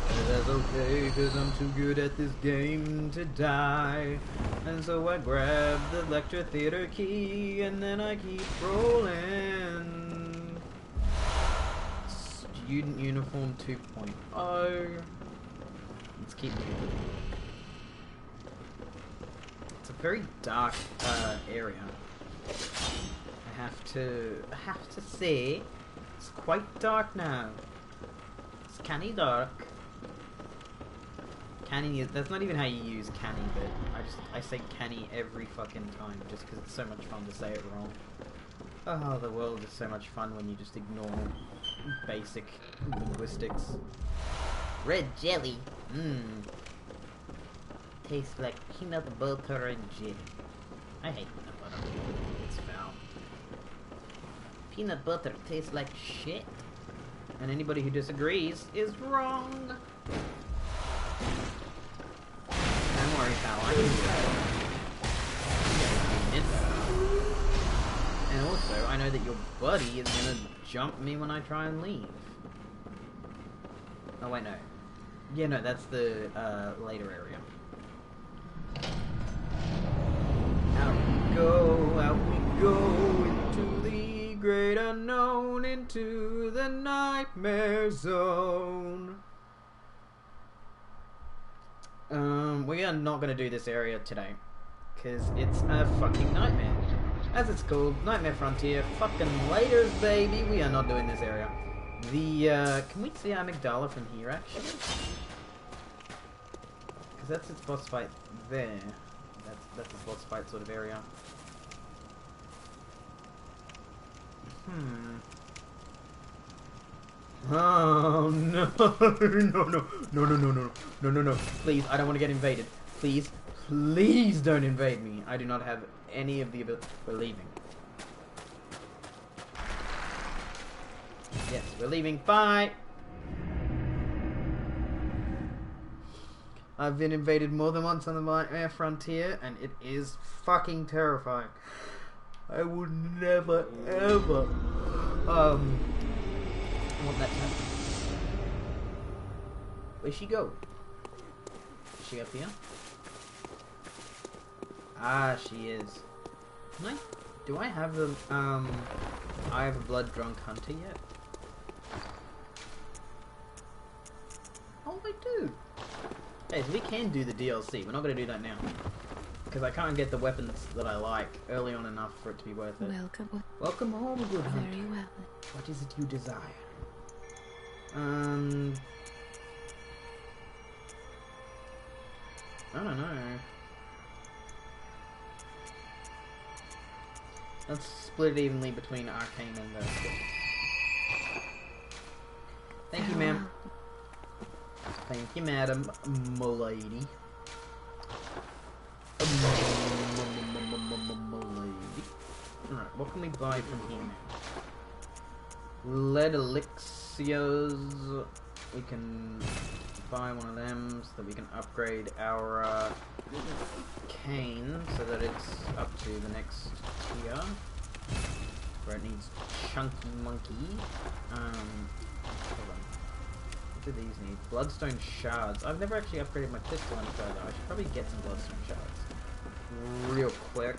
But that's okay, cause I'm too good at this game to die. And so I grab the lecture theater key, and then I keep rolling. Student uniform 2.0. Let's keep moving. It's a very dark area. I have to say, it's quite dark now. It's canny dark. Canny is, that's not even how you use canny, but I say canny every fucking time just because it's so much fun to say it wrong. Oh, the world is so much fun when you just ignore basic linguistics. Red jelly. Mmm. Tastes like peanut butter and jelly. I hate peanut butter. It's foul. Peanut butter tastes like shit. And anybody who disagrees is wrong. Don't worry, pal. I can do that. And also, I know that your buddy is gonna jump me when I try and leave. Oh wait, no. Yeah, no, that's the later area. Out we go into the great unknown, into the nightmare zone. We are not going to do this area today, because it's a fucking nightmare. as it's called, Nightmare Frontier. Fucking laters, baby. We are not doing this area. Can we see Amygdala from here, actually? Because that's its boss fight there. That's its boss fight sort of area. Oh no! No! Please, I don't want to get invaded. Please, please don't invade me. I do not have any of the ability. We're leaving. Yes, we're leaving. Bye! I've been invaded more than once on the Nightmare Frontier, and it is fucking terrifying. I would never, ever, want that to happen. Where'd she go? Is she up here? Ah, she is. Do I have the, I have a blood drunk hunter yet? Oh, I do! Hey, so we can do the DLC. We're not going to do that now. Because I can't get the weapons that I like early on enough for it to be worth it. Welcome home, good hunter. Very well. What is it you desire? I don't know. Let's split it evenly between Arcane and Vertical. Thank you, ma'am. Thank you, madam, m'lady. Alright, what can we buy from here now? Lead elixirs. We can buy one of them so that we can upgrade our cane so that it's up to the next tier where it needs chunky monkey. Hold on. What do these need? Bloodstone shards. I've never actually upgraded my pistol any further. I should probably get some bloodstone shards real quick.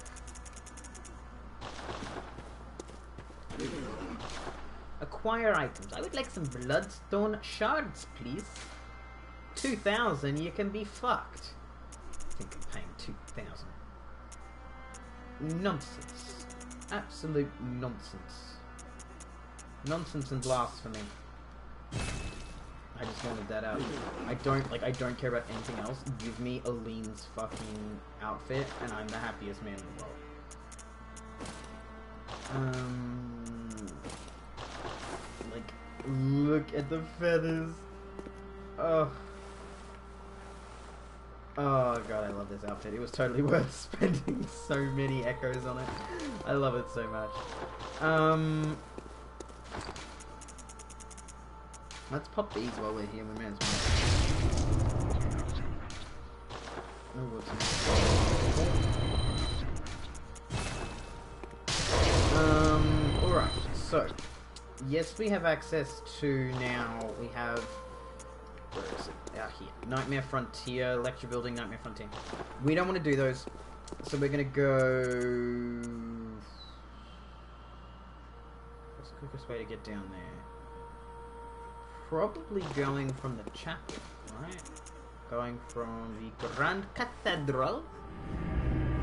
Acquire items. I would like some bloodstone shards, please. 2,000, you can be fucked. I think I'm paying 2,000. Nonsense. Absolute nonsense. Nonsense and blasphemy. I just wanted that out. I don't care about anything else. Give me Aline's fucking outfit and I'm the happiest man in the world. Look at the feathers. Oh. Oh god, I love this outfit. It was totally worth spending so many echoes on it. I love it so much. Let's pop these while we're here. We may as well. Oh, what's next? Alright, so yes, we have access to now. We have, where is it? Out here. Nightmare Frontier, Lecture Building, Nightmare Frontier. We don't want to do those, so we're gonna go. What's the quickest way to get down there? Probably going from the chapel, right? Going from the Grand Cathedral,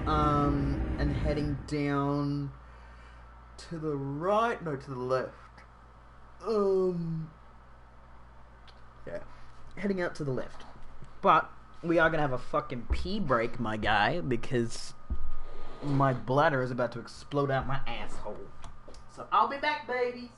and heading down to the right. No, to the left. Yeah, heading out to the left. But we are gonna have a fucking pee break, my guy, because my bladder is about to explode out my asshole. So I'll be back, babies.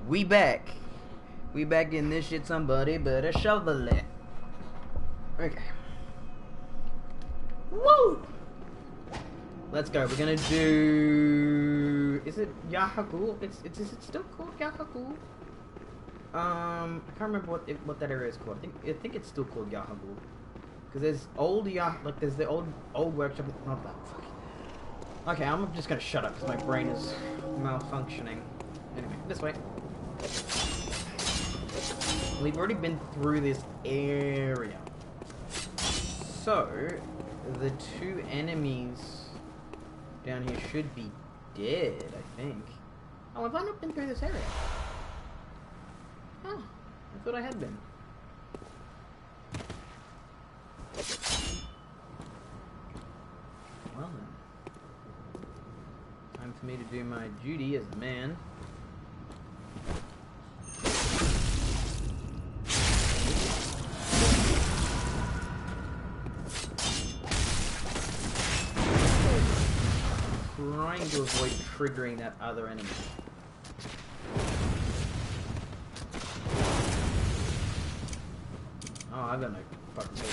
We back. We back in this shit, somebody better shovel it. Okay. Woo! Let's go. We're gonna do... Is it Yahagul? Is it still called Yahagul? I can't remember what that area is called. I think it's still called Yahagul. Because there's old there's the old workshop. Not that. Okay, I'm just gonna shut up because my brain is malfunctioning. Anyway, this way. We've already been through this area. So, the two enemies down here should be dead, I think. Oh, have I not been through this area? Oh, I thought I had been. Well then. Time for me to do my duty as a man. Trying to avoid triggering that other enemy. Oh, I've got no fucking clue.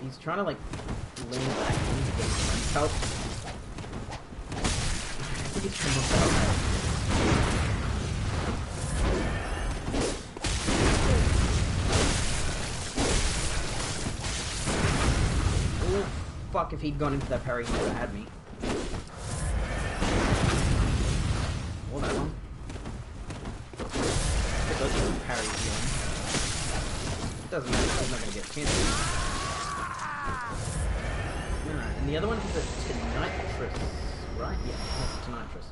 He's trying to like lean back and get some help. I think he's trying to help. Fuck, if he'd gone into that parry, he would have had me. Or that one. It does have parry again. It doesn't matter, he's not going to get a chance. Alright, and the other one is a Tonitrus, right? Yeah, that's a Tonitrus.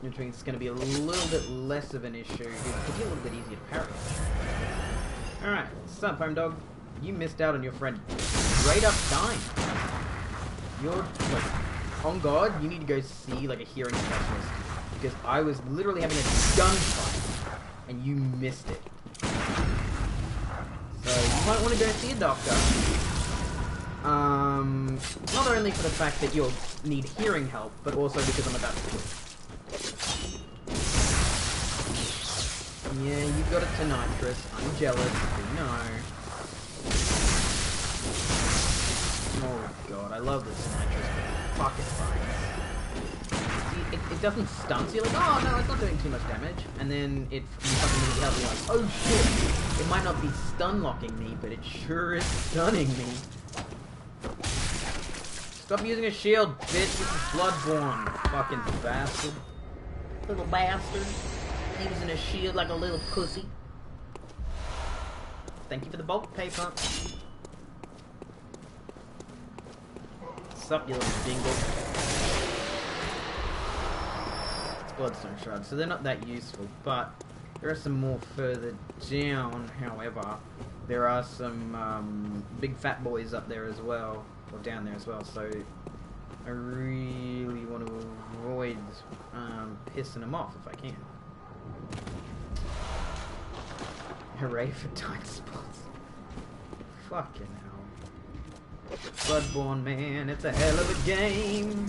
Which means it's going to be a little bit less of an issue. It could be a little bit easier to parry. Alright, sup, home dog? You missed out on your friend straight up dying. You're like, on God, you need to go see like a hearing specialist because I was literally having a gunfight and you missed it. So you might want to go see a doctor. Not only for the fact that you'll need hearing help, but also because I'm about to quit. Yeah, you've got a Tonitrus. I'm jealous. No. Oh god, I love this Nitrous, but fuck it fine. See, it doesn't stun, so you're like, oh no, it's not doing too much damage. And then you fucking really help me like, oh shit, it might not be stun locking me, but it sure is stunning me. Stop using a shield, bitch, this is Bloodborne, fucking bastard. Little bastard. Using a shield like a little pussy. Thank you for the bulk paper. Up, you little dingle. It's Bloodstone Shards, so they're not that useful, but there are some more further down, however. There are some big fat boys up there as well, or down there as well, so I really want to avoid pissing them off if I can. Hooray for tight spots. Fucking hell. Bloodborne, man, it's a hell of a game.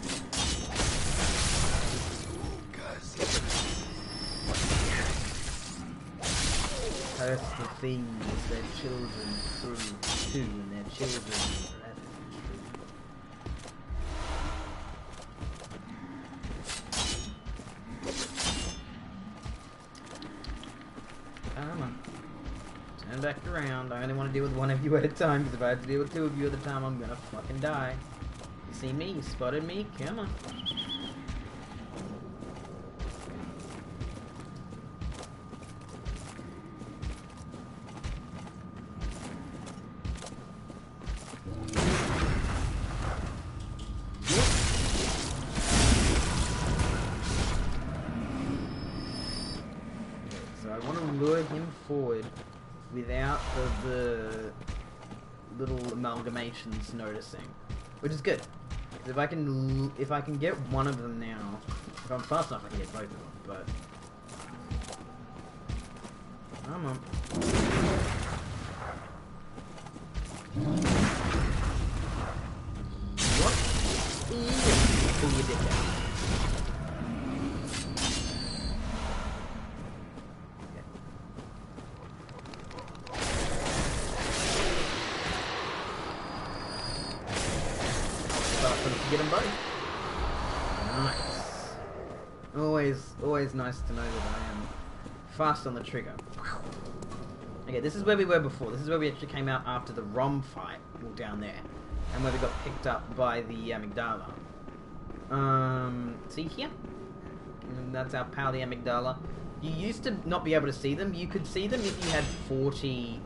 Curse the thieves, their children through too, and their children forever true. Come on. Turn back around. I only want to deal with one of you at a time, because if I have to deal with two of you at a time, I'm gonna fucking die. You see me? You spotted me? Come on. So I want to lure him forward without the little amalgamations noticing, which is good. If I can get one of them now, if I'm fast enough, I can get both of them. But come on. What? pull your dick out. Get them both. Nice. Always nice to know that I am fast on the trigger. Okay, this is where we were before. This is where we actually came out after the ROM fight, all down there, and where we got picked up by the amygdala. See here? And that's our pal, the amygdala. You used to not be able to see them. You could see them if you had 40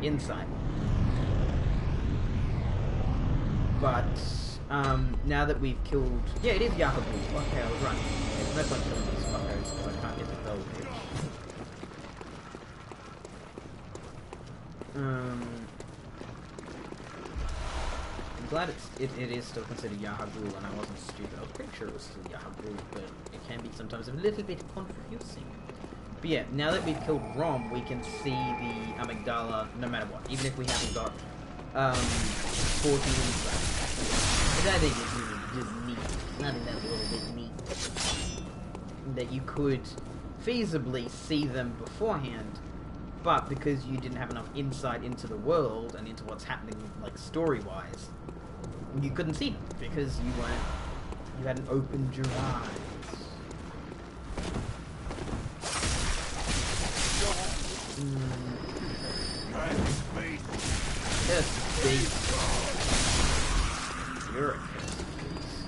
insight. But now that we've killed... Yeah, it is Yahoo. Okay, I was right. There's no point killing these fuckers because I can't get the bell pitch. I'm glad it is still considered Yahoo, and I wasn't stupid. I was pretty sure it was still Yahoo, but it can be sometimes a little bit confusing. But yeah, now that we've killed Rom, we can see the amygdala no matter what, even if we haven't got 40 insight. But I think it's really just neat. Not enough a little bit neat. That you could feasibly see them beforehand, but because you didn't have enough insight into the world and into what's happening, like, story-wise, you couldn't see them because you hadn't opened your eyes. Cursed beast. You're a cursed beast.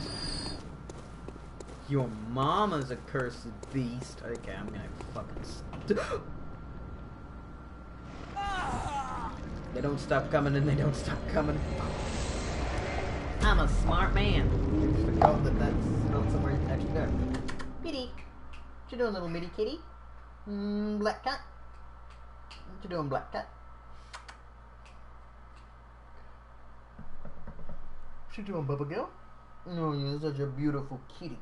Your mama's a cursed beast. Okay, I'm gonna fucking They don't stop coming and they don't stop coming. I'm a smart man. I forgot that that's not somewhere you can actually go. Kitty. What you doing, little mitty kitty? Black cat? What you doing, black cat? What you doing, Bubba girl? Oh, you're such a beautiful kitty.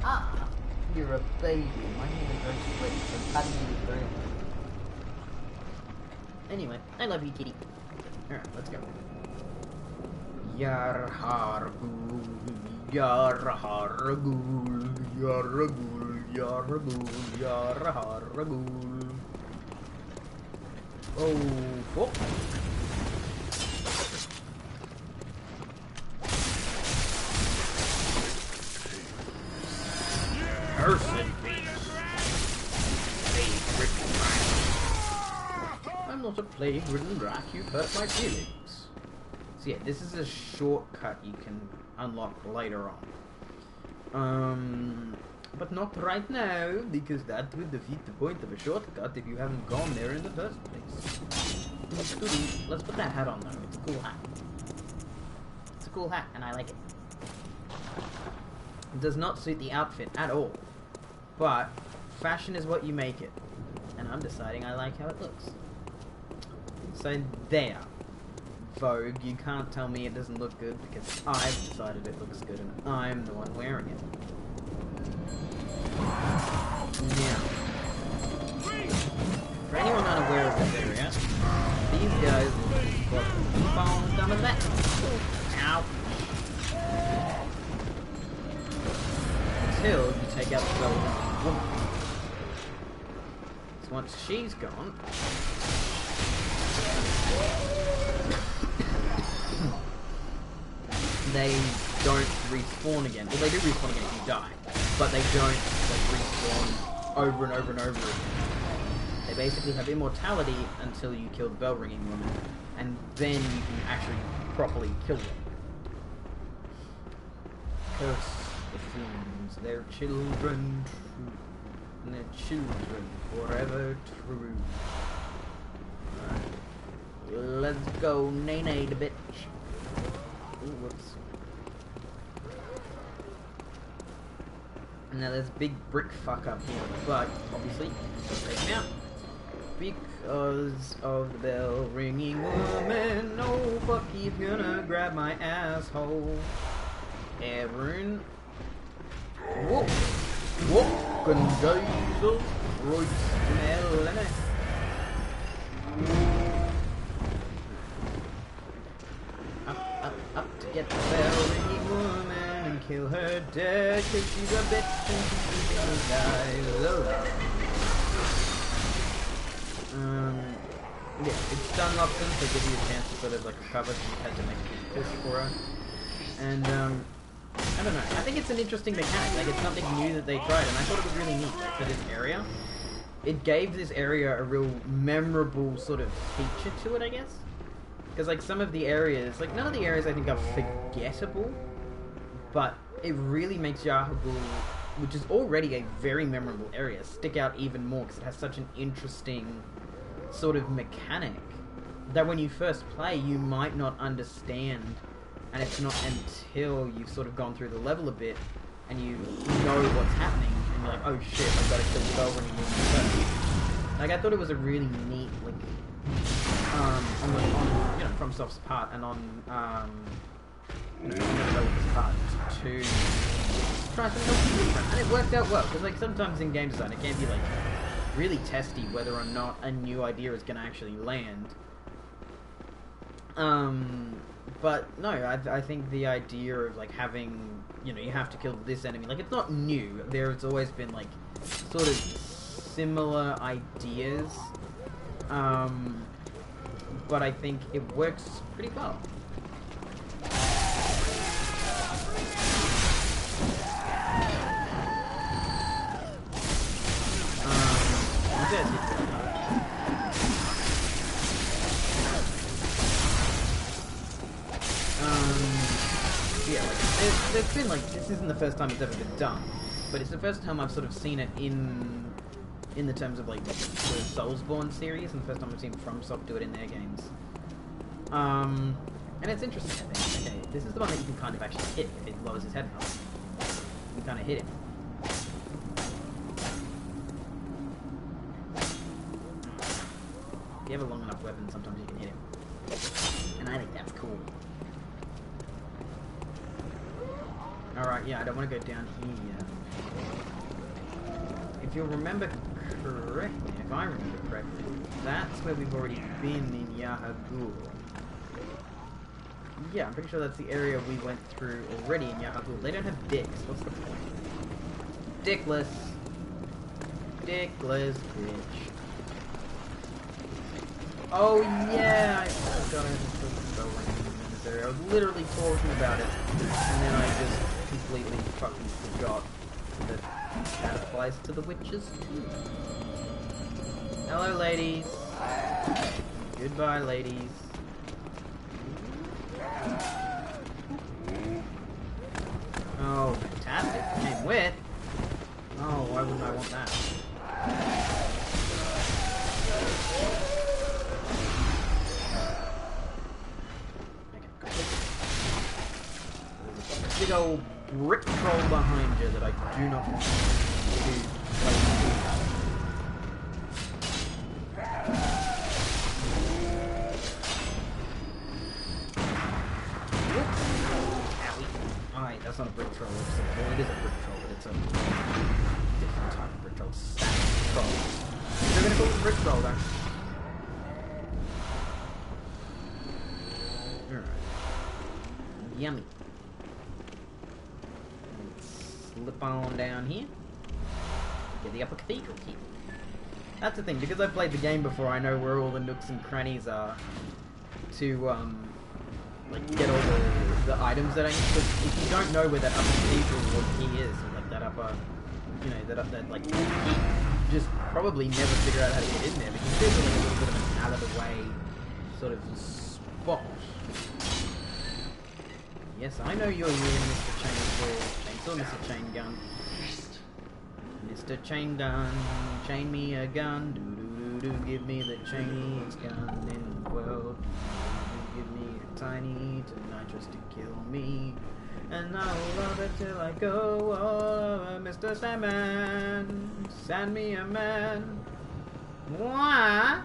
Ah, you're a baby. My name is very sweet, so patting you is very much. Anyway, I love you, kitty. Alright, let's go. Yarhargul, Yarhargul, Yarhargul, Yarhargul, Yarhargul. Oh, fuck. Cursed beast. I'm not a plague-ridden rat, you've hurt my feelings. So yeah, this is a shortcut you can unlock later on. But not right now, because that would defeat the point of a shortcut if you haven't gone there in the first place. Let's put that hat on though, it's a cool hat. It's a cool hat, and I like it. It does not suit the outfit at all. But fashion is what you make it. And I'm deciding I like how it looks. So there. Vogue, you can't tell me it doesn't look good because I've decided it looks good and I'm the one wearing it. Now, for anyone unaware of this area, these guys will keep on coming back. Ow. Until you take out the golden woman. So once she's gone, they don't respawn again. Well, they do respawn again if you die, but they don't like respawn over and over and over again. They basically have immortality until you kill the bell ringing woman, and then you can actually properly kill them. Curse the fiends, their children true, and their children forever true. Right. Let's go, nay the bitch. Ooh, whoops. Now there's a big brick fuck up here, but obviously, take him out. Because of the bell ringing woman, oh fuck, he's gonna grab my asshole. Everyone. Whoa! Fucking Jesus Christ, Melanie. Up to get the bell ringing. kill her dead, cause she's a bitch and she's keeping the guys alive. Yeah, it's stun locks them, so it gives you a chance to sort of like recover, so you had to make a push for her. And I don't know, I think it's an interesting mechanic, like it's something new that they tried, and I thought it was really neat, like for this area. It gave this area a real memorable sort of feature to it, I guess. Because like some of the areas, like none of the areas I think are forgettable, but it really makes Yahabul, which is already a very memorable area, stick out even more because it has such an interesting sort of mechanic that when you first play you might not understand, and it's not until you've sort of gone through the level a bit and you know what's happening and you're like, oh shit, I've got to kill the when he moves first. Like I thought it was a really neat like on you know, from Soft's part and on you know, developers' part to try something different, and it worked out well because like sometimes in game design it can be like really testy whether or not a new idea is going to actually land. But no, I think the idea of like having, you know, you have to kill this enemy, like it's not new. There's always been like sort of similar ideas, but I think it works pretty well. Yeah, like, there's been, like, this isn't the first time it's ever been done, but it's the first time I've sort of seen it in the terms of, like, the Soulsborne series, and the first time I've seen FromSoft do it in their games. And it's interesting, I think. Okay, this is the one that you can kind of actually hit if it lowers his head health. You can kind of hit him. If you have a long enough weapon, sometimes you can hit him. And I think that's cool. Alright, yeah, I don't want to go down here. If you'll remember correctly, if I remember correctly, that's where we've already been in Yahabul. Yeah, I'm pretty sure that's the area we went through already in Yahabul. They don't have dicks. What's the point? Dickless. Dickless, bitch. Oh yeah, I forgot I was supposed to go in this area. I was literally talking about it, and then I just completely fucking forgot that that applies to the witches too. Hello, ladies. Goodbye, ladies. Oh, fantastic. Came with. Oh, why wouldn't I want that? Big old brick troll behind you that I do not want to play. Alright, that's not a brick troll. Well, it is a brick troll, but it's a different type of brick troll. Static troll. You're gonna call it a brick troll, though. Alright. Yummy. Slip on down here. Get the upper cathedral key. That's the thing, because I've played the game before, I know where all the nooks and crannies are to, like, get all the items that I need. Because if you don't know where that upper cathedral key is, or like that upper, you know, that like, key, you just probably never figure out how to get in there, because there's like a little bit of an out of the way sort of spot. Yes, I know you're here, Mr. Chainsaw, Mr. Chain Gun. Mr. Chain Gun, chain me a gun, do-do-do-do, give me the chainiest gun in the world. Give me a tiny to nitrous to kill me, and I will love it till I go over. Mr. Sandman, send me a man. What?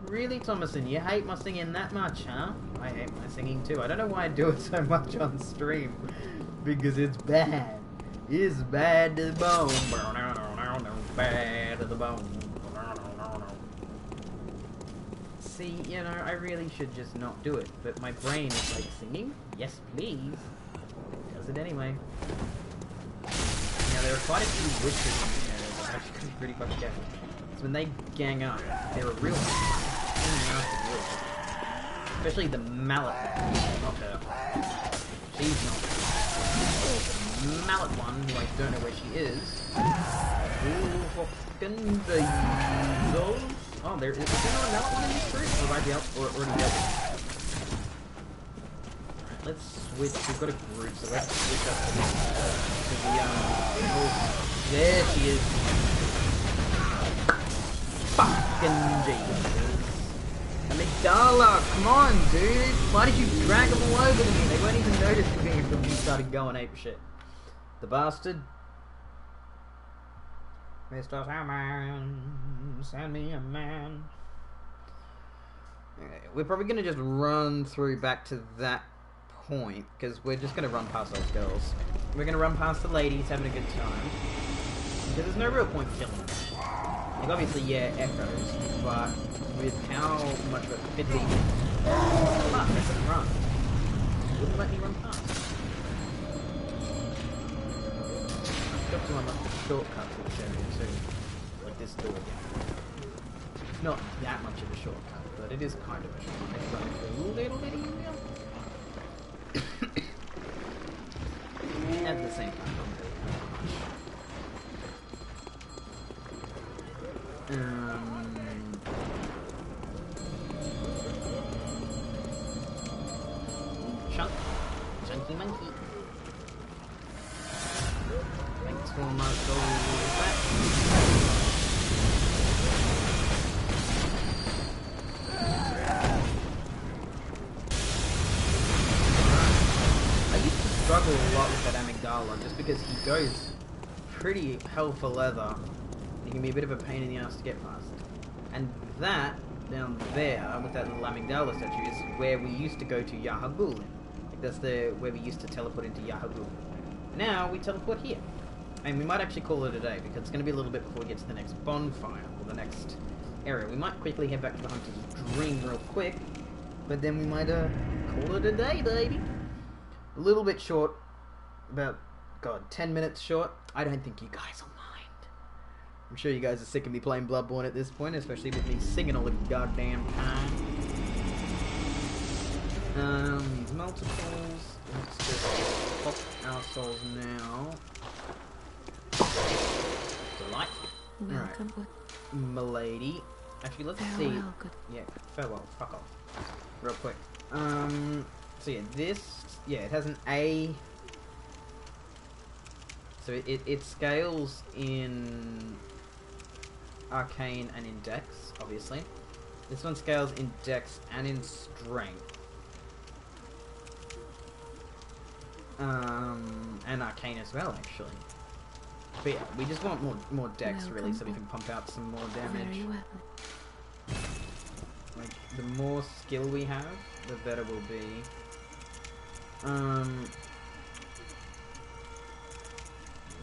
Really, Thomason, you hate my singing that much, huh? I hate my singing too. I don't know why I do it so much on stream. Because it's bad. It's bad to the bone. Bad to the bone. See, you know, I really should just not do it. But my brain is like, singing? Yes, please. Does it anyway. Now there are quite a few witches in this area, so I actually gotta be pretty fucking careful. So when they gang up, they're a real pain in the ass to deal with. Especially the mallet one. Not her. She's not. The mallet one, who I don't know where she is. Ooh, fucking diesels. Oh, is there no mallet one in this group? Or have I dealt, or already dealt with? Alright, let's switch. We've got a group, so let's switch up to the, there she is. Fucking Jesus. Amygdala, come on, dude. Why did you drag them all over to me? They weren't even noticing me until you started going ape shit. The bastard. Mr. Salmon, send me a man. Okay, we're probably going to just run through back to that point, because we're just going to run past those girls. We're going to run past the ladies having a good time, because there's no real point filming them. Like, obviously, yeah, echoes, but with how much of a fiddly... Come on, let them run. Wouldn't let me run past. I've got to unlock the shortcut to this area too. Like this door again. It's not that much of a shortcut, but it is kind of a shortcut. Let's run through a little bit easier. At the same time, not really Chunky monkey. Thanks for my gold back. I used to struggle a lot with that amygdala just because he goes pretty hell for leather. It can be a bit of a pain in the ass to get past. And that, down there, with that little amygdala statue, is where we used to go to Yahabul. Like, that's where we used to teleport into Yahabul. Now, we teleport here. And we might actually call it a day, because it's going to be a little bit before we get to the next bonfire, or the next area. We might quickly head back to the Hunter's Dream real quick, but then we might, call it a day, baby. A little bit short, about, God, 10 minutes short. I don't think you guys will mind. I'm sure you guys are sick of me playing Bloodborne at this point, especially with me singing all the goddamn time. These multiples. Let's just pop our souls now. Delight. Alright. Milady. Actually, let's see. Yeah, farewell. Fuck off. Real quick. So yeah, this. Yeah, it has an A. So it scales in Arcane and in Dex, obviously. This one scales in Dex and in Strength. And Arcane as well, actually. But yeah, we just want more Dex, really, so we can pump out some more damage. Like, the more skill we have, the better we'll be.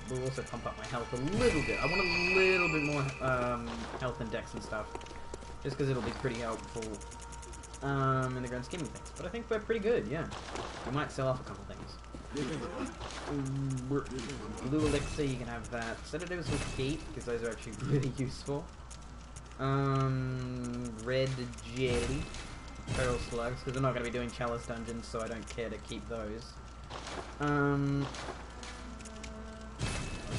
We'll also pump up my health a little bit. I want a little bit more health and dex and stuff. Just because it'll be pretty helpful in the grand scheme of things. But I think we're pretty good, yeah. We might sell off a couple things. Blue elixir, you can have that. Sedatives will keep, because those are actually really useful. Red jelly. Feral slugs, because we're not going to be doing chalice dungeons, so I don't care to keep those. Let's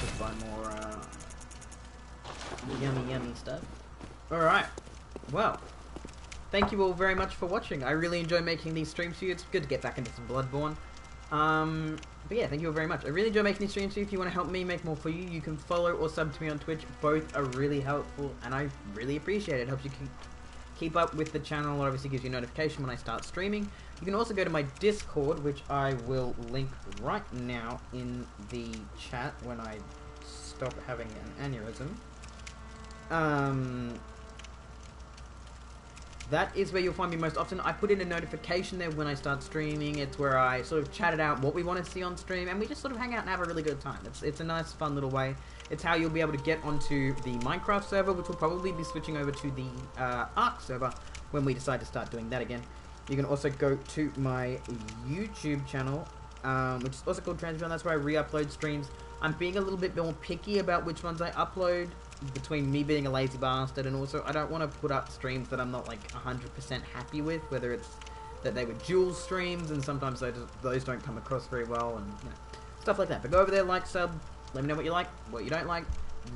just buy more yummy stuff. Alright, well, thank you all very much for watching. I really enjoy making these streams for you. It's good to get back into some Bloodborne. But yeah, thank you all very much. I really enjoy making these streams for you. If you want to help me make more for you, you can follow or sub to me on Twitch. Both are really helpful, and I really appreciate it. It helps you keep up with the channel. It obviously gives you a notification when I start streaming. You can also go to my Discord, which I will link right now in the chat when I stop having an aneurysm. That is where you'll find me most often. I put in a notification there when I start streaming. It's where I sort of chat it out what we want to see on stream, and we just sort of hang out and have a really good time. It's a nice, fun little way. It's how you'll be able to get onto the Minecraft server, which will probably be switching over to the Ark server when we decide to start doing that again. You can also go to my YouTube channel, which is also called Transbeyond. That's where I re-upload streams. I'm being a little bit more picky about which ones I upload, between me being a lazy bastard and also I don't want to put up streams that I'm not like 100% happy with, whether it's that they were dual streams and sometimes those don't come across very well and stuff like that. But go over there, like, sub, let me know what you like, what you don't like.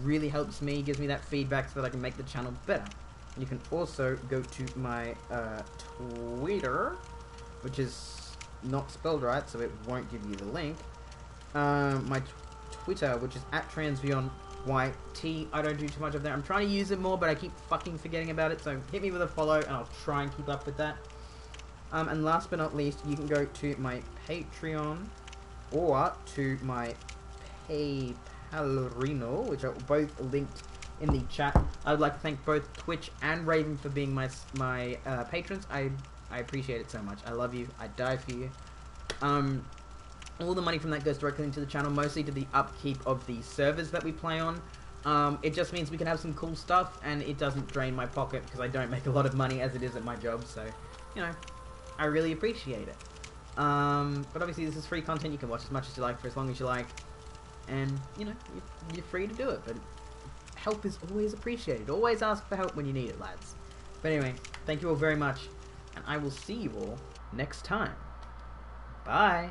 Really helps me, gives me that feedback so that I can make the channel better. And you can also go to my Twitter, which is not spelled right, so it won't give you the link. My Twitter, which is @transbeyondyt. I don't do too much of that. I'm trying to use it more, but I keep fucking forgetting about it, so hit me with a follow, and I'll try and keep up with that. And last but not least, you can go to my Patreon, or to my PayPalorino, which are both linked in the chat. I would like to thank both Twitch and Raven for being my patrons. I appreciate it so much. I love you. I die for you. All the money from that goes directly into the channel, mostly to the upkeep of the servers that we play on. It just means we can have some cool stuff, and it doesn't drain my pocket, because I don't make a lot of money as it is at my job, so, you know, I really appreciate it. But obviously this is free content. You can watch as much as you like for as long as you like, and, you know, you're free to do it, but help is always appreciated. Always ask for help when you need it, lads. But anyway, thank you all very much, and I will see you all next time. Bye!